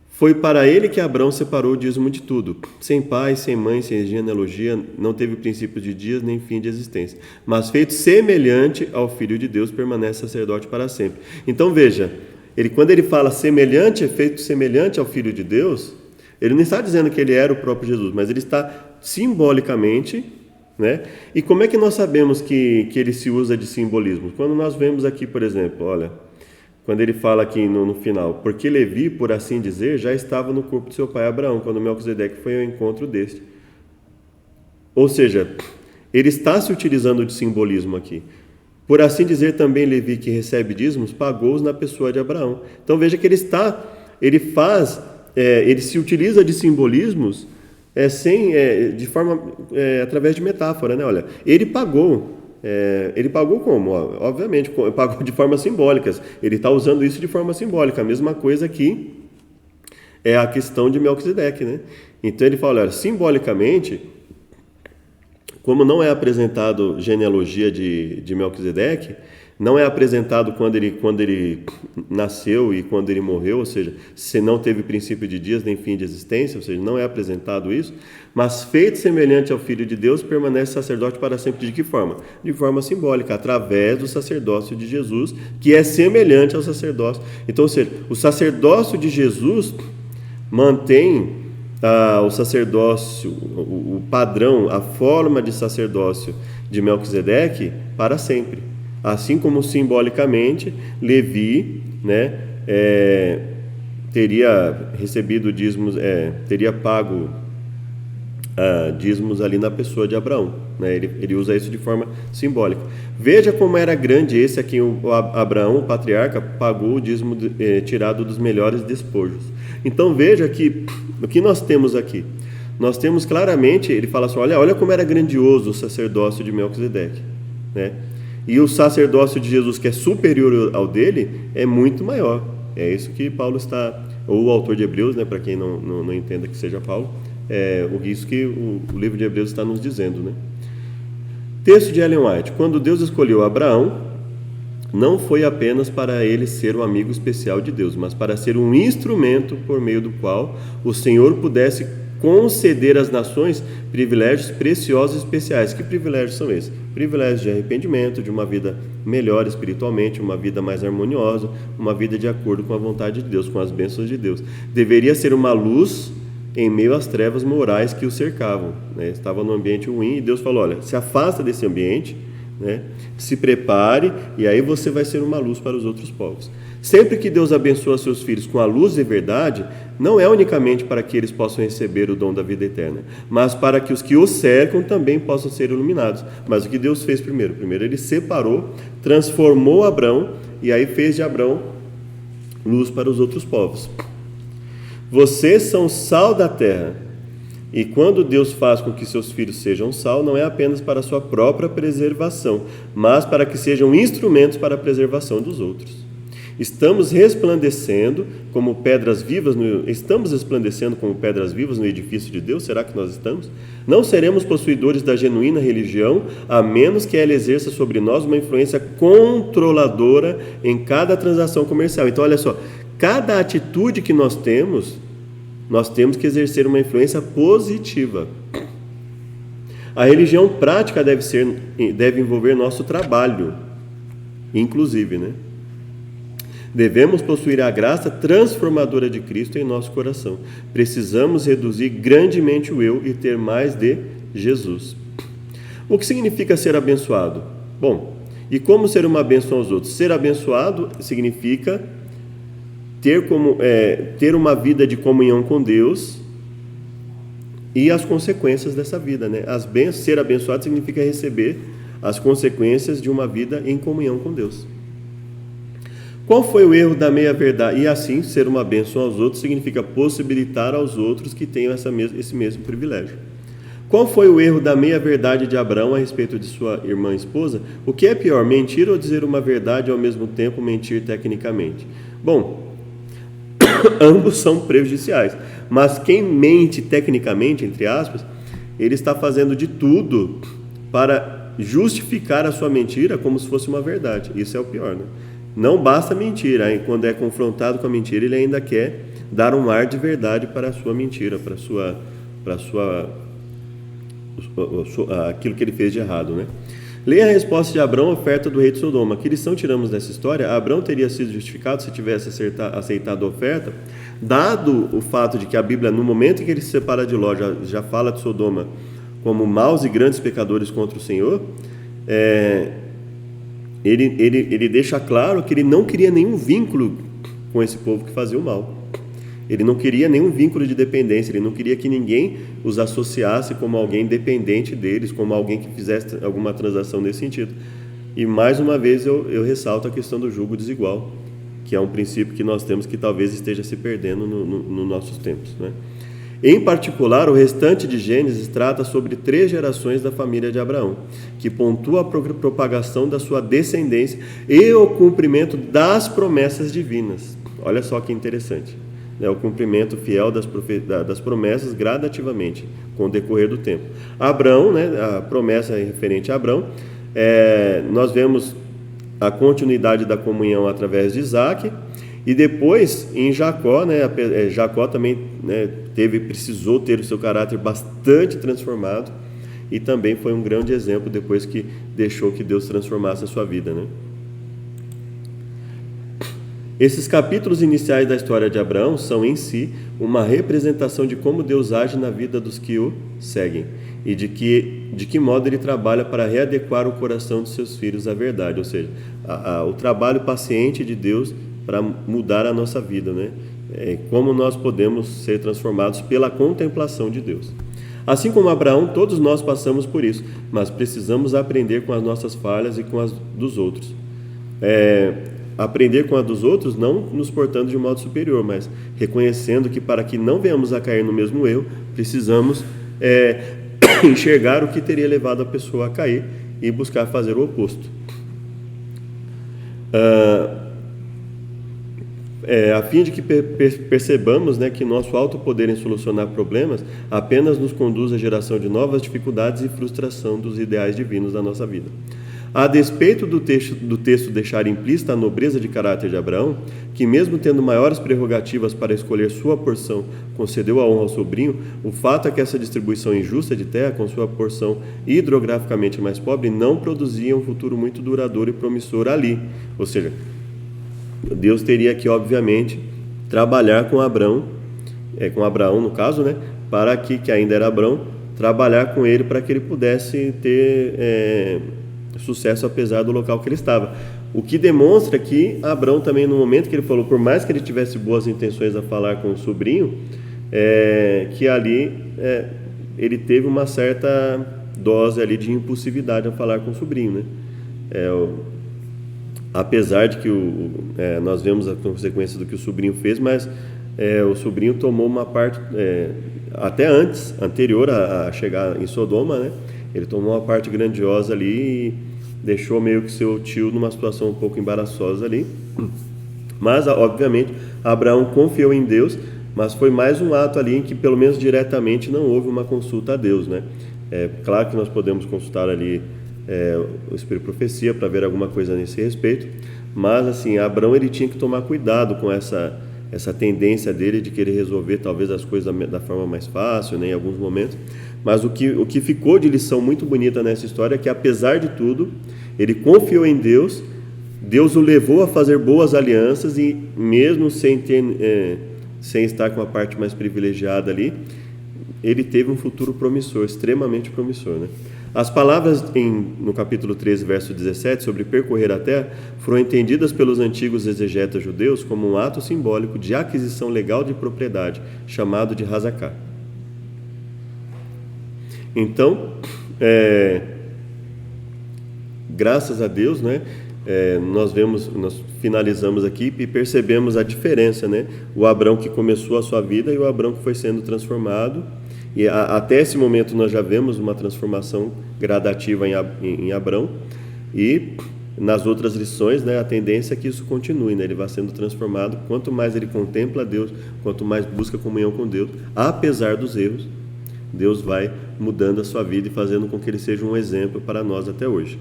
foi para ele que Abrão separou o dízimo de tudo, sem pai, sem mãe, sem genealogia, não teve princípio de dias nem fim de existência, mas feito semelhante ao Filho de Deus, permanece sacerdote para sempre. Então veja, quando ele fala semelhante, é feito semelhante ao Filho de Deus, ele não está dizendo que ele era o próprio Jesus, mas ele está simbolicamente, né? E como é que nós sabemos que ele se usa de simbolismo? Quando nós vemos aqui, por exemplo, olha, quando ele fala aqui no final, porque Levi, por assim dizer, já estava no corpo de seu pai Abraão, quando Melquisedeque foi ao encontro deste. Ou seja, ele está se utilizando de simbolismo aqui. Por assim dizer, também Levi, que recebe dízimos, pagou-os na pessoa de Abraão. Então veja que ele se utiliza de simbolismos através de metáfora, né? Olha, ele pagou como? Obviamente, pagou de forma simbólica. Ele está usando isso de forma simbólica. A mesma coisa aqui é a questão de Melquisedeque, né? Então ele fala, olha, simbolicamente, como não é apresentado genealogia de Melquisedeque, Não é apresentado quando ele nasceu e quando ele morreu, ou seja, se não teve princípio de dias nem fim de existência, ou seja, não é apresentado isso, mas feito semelhante ao Filho de Deus, permanece sacerdote para sempre. De que forma? De forma simbólica, através do sacerdócio de Jesus, que é semelhante ao sacerdócio. Então, ou seja, o sacerdócio de Jesus mantém o sacerdócio, o padrão, a forma de sacerdócio de Melquisedeque para sempre. Assim como simbolicamente Levi, né, teria recebido dízimos, teria pago dízimos ali na pessoa de Abraão, né? Ele usa isso de forma simbólica. Veja como era grande esse a quem Abraão, o patriarca, pagou o dízimo tirado dos melhores despojos. Então veja que o que nós temos aqui. Nós temos claramente, ele fala assim, olha como era grandioso o sacerdócio de Melquisedeque, né? E o sacerdócio de Jesus, que é superior ao dele, é muito maior. É isso que Paulo está, ou o autor de Hebreus, né, para quem não entenda que seja Paulo, isso que o livro de Hebreus está nos dizendo, né? Texto de Ellen White: quando Deus escolheu Abraão, não foi apenas para ele ser um amigo especial de Deus, mas para ser um instrumento por meio do qual o Senhor pudesse conceder às nações privilégios preciosos e especiais. Que privilégios são esses? Privilégios de arrependimento, de uma vida melhor espiritualmente, uma vida mais harmoniosa, uma vida de acordo com a vontade de Deus, com as bênçãos de Deus. Deveria ser uma luz em meio às trevas morais que o cercavam, né? Estava num ambiente ruim e Deus falou, olha, se afasta desse ambiente, né? Se prepare e aí você vai ser uma luz para os outros povos. Sempre que Deus abençoa seus filhos com a luz de verdade, não é unicamente para que eles possam receber o dom da vida eterna, mas para que os que os cercam também possam ser iluminados. Mas o que Deus fez primeiro? Primeiro ele separou, transformou Abrão e aí fez de Abrão luz para os outros povos. Vocês são sal da terra. E quando Deus faz com que seus filhos sejam sal, não é apenas para a sua própria preservação, mas para que sejam instrumentos para a preservação dos outros. Estamos resplandecendo como pedras vivas no edifício de Deus? Será que nós estamos? Não seremos possuidores da genuína religião, a menos que ela exerça sobre nós uma influência controladora em cada transação comercial. Então, olha só, cada atitude que nós temos que exercer uma influência positiva. A religião prática deve envolver nosso trabalho, inclusive, né? Devemos possuir a graça transformadora de Cristo em nosso coração. Precisamos reduzir grandemente o eu e ter mais de Jesus. O que significa ser abençoado? Bom, e como ser uma bênção aos outros? Ser abençoado significa ter uma vida de comunhão com Deus e as consequências dessa vida, né? Ser abençoado significa receber as consequências de uma vida em comunhão com Deus. Qual foi o erro da meia-verdade? E assim, ser uma bênção aos outros significa possibilitar aos outros que tenham esse mesmo privilégio. Qual foi o erro da meia-verdade de Abraão a respeito de sua irmã e esposa? O que é pior, mentir ou dizer uma verdade e ao mesmo tempo mentir tecnicamente? Bom, ambos são prejudiciais, mas quem mente tecnicamente, entre aspas, ele está fazendo de tudo para justificar a sua mentira como se fosse uma verdade. Isso é o pior, né? Não basta mentir, aí quando é confrontado com a mentira, ele ainda quer dar um ar de verdade para a sua mentira, para aquilo que ele fez de errado, né? Leia a resposta de Abrão à oferta do rei de Sodoma. Que lição tiramos dessa história? Abrão teria sido justificado se tivesse aceitado a oferta, dado o fato de que a Bíblia, no momento em que ele se separa de Ló, já fala de Sodoma como maus e grandes pecadores contra o Senhor. Ele deixa claro que ele não queria nenhum vínculo com esse povo que fazia o mal. Ele não queria nenhum vínculo de dependência, ele não queria que ninguém os associasse como alguém dependente deles, como alguém que fizesse alguma transação nesse sentido. E mais uma vez eu ressalto a questão do julgo desigual, que é um princípio que nós temos que talvez esteja se perdendo nos nossos tempos, né? Em particular, o restante de Gênesis trata sobre 3 gerações da família de Abraão, que pontua a propagação da sua descendência e o cumprimento das promessas divinas. Olha só que interessante, né? O cumprimento fiel das promessas gradativamente, com o decorrer do tempo. Abraão, né? A promessa referente a Abraão, nós vemos a continuidade da comunhão através de Isaac, e depois em Jacó, né, Jacó também, né, precisou ter o seu caráter bastante transformado, e também foi um grande exemplo depois que deixou que Deus transformasse a sua vida, né? Esses capítulos iniciais da história de Abraão são em si uma representação de como Deus age na vida dos que o seguem e de que modo ele trabalha para readequar o coração dos seus filhos à verdade, ou seja, o trabalho paciente de Deus para mudar a nossa vida, né? Como nós podemos ser transformados pela contemplação de Deus. Assim como Abraão, todos nós passamos por isso, mas precisamos aprender com as nossas falhas e com as dos outros. Aprender com a dos outros, não nos portando de um modo superior, mas reconhecendo que para que não venhamos a cair no mesmo erro, precisamos enxergar o que teria levado a pessoa a cair e buscar fazer o oposto. A fim de que percebamos, né, que nosso alto poder em solucionar problemas apenas nos conduz à geração de novas dificuldades e frustração dos ideais divinos da nossa vida. A despeito do texto deixar implícita a nobreza de caráter de Abraão, que mesmo tendo maiores prerrogativas para escolher sua porção, concedeu a honra ao sobrinho, o fato é que essa distribuição injusta de terra, com sua porção hidrograficamente mais pobre, não produzia um futuro muito duradouro e promissor ali. Ou seja, Deus teria que, obviamente, trabalhar com Abraão no caso, né, para que ainda era Abraão, trabalhar com ele para que ele pudesse ter sucesso apesar do local que ele estava. O que demonstra que Abraão também, no momento que ele falou, por mais que ele tivesse boas intenções a falar com o sobrinho, que ali ele teve uma certa dose ali de impulsividade a falar com o sobrinho, né? Apesar de que nós vemos a consequência do que o sobrinho fez, mas o sobrinho tomou uma parte, até anterior a chegar em Sodoma, né? Ele tomou uma parte grandiosa ali e deixou meio que seu tio numa situação um pouco embaraçosa ali. Mas, obviamente, Abraão confiou em Deus, mas foi mais um ato ali em que, pelo menos diretamente, não houve uma consulta a Deus, né? Claro que nós podemos consultar ali o Espírito de Profecia para ver alguma coisa nesse respeito, mas, assim, Abraão ele tinha que tomar cuidado com essa tendência dele de querer resolver talvez as coisas da forma mais fácil, né, em alguns momentos. Mas o que ficou de lição muito bonita nessa história é que, apesar de tudo, ele confiou em Deus, Deus o levou a fazer boas alianças e mesmo sem estar com a parte mais privilegiada ali, ele teve um futuro promissor, extremamente promissor, né? As palavras no capítulo 13, verso 17, sobre percorrer a terra, foram entendidas pelos antigos exegetas judeus como um ato simbólico de aquisição legal de propriedade, chamado de Hazaká. Então, graças a Deus, né, nós finalizamos aqui e percebemos a diferença, né? O Abraão que começou a sua vida e o Abraão que foi sendo transformado. E até esse momento nós já vemos uma transformação gradativa em Abraão, e nas outras lições, né, a tendência é que isso continue, né? Ele vai sendo transformado, quanto mais ele contempla Deus, quanto mais busca comunhão com Deus, apesar dos erros, Deus vai mudando a sua vida e fazendo com que ele seja um exemplo para nós até hoje.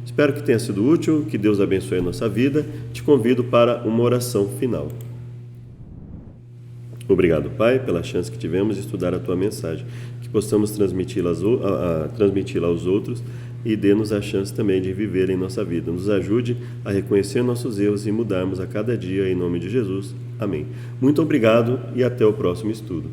Espero que tenha sido útil, que Deus abençoe a nossa vida. Te convido para uma oração final. Obrigado, Pai, pela chance que tivemos de estudar a Tua mensagem, que possamos transmiti-la aos outros e dê-nos a chance também de viver em nossa vida. Nos ajude a reconhecer nossos erros e mudarmos a cada dia, em nome de Jesus. Amém. Muito obrigado e até o próximo estudo.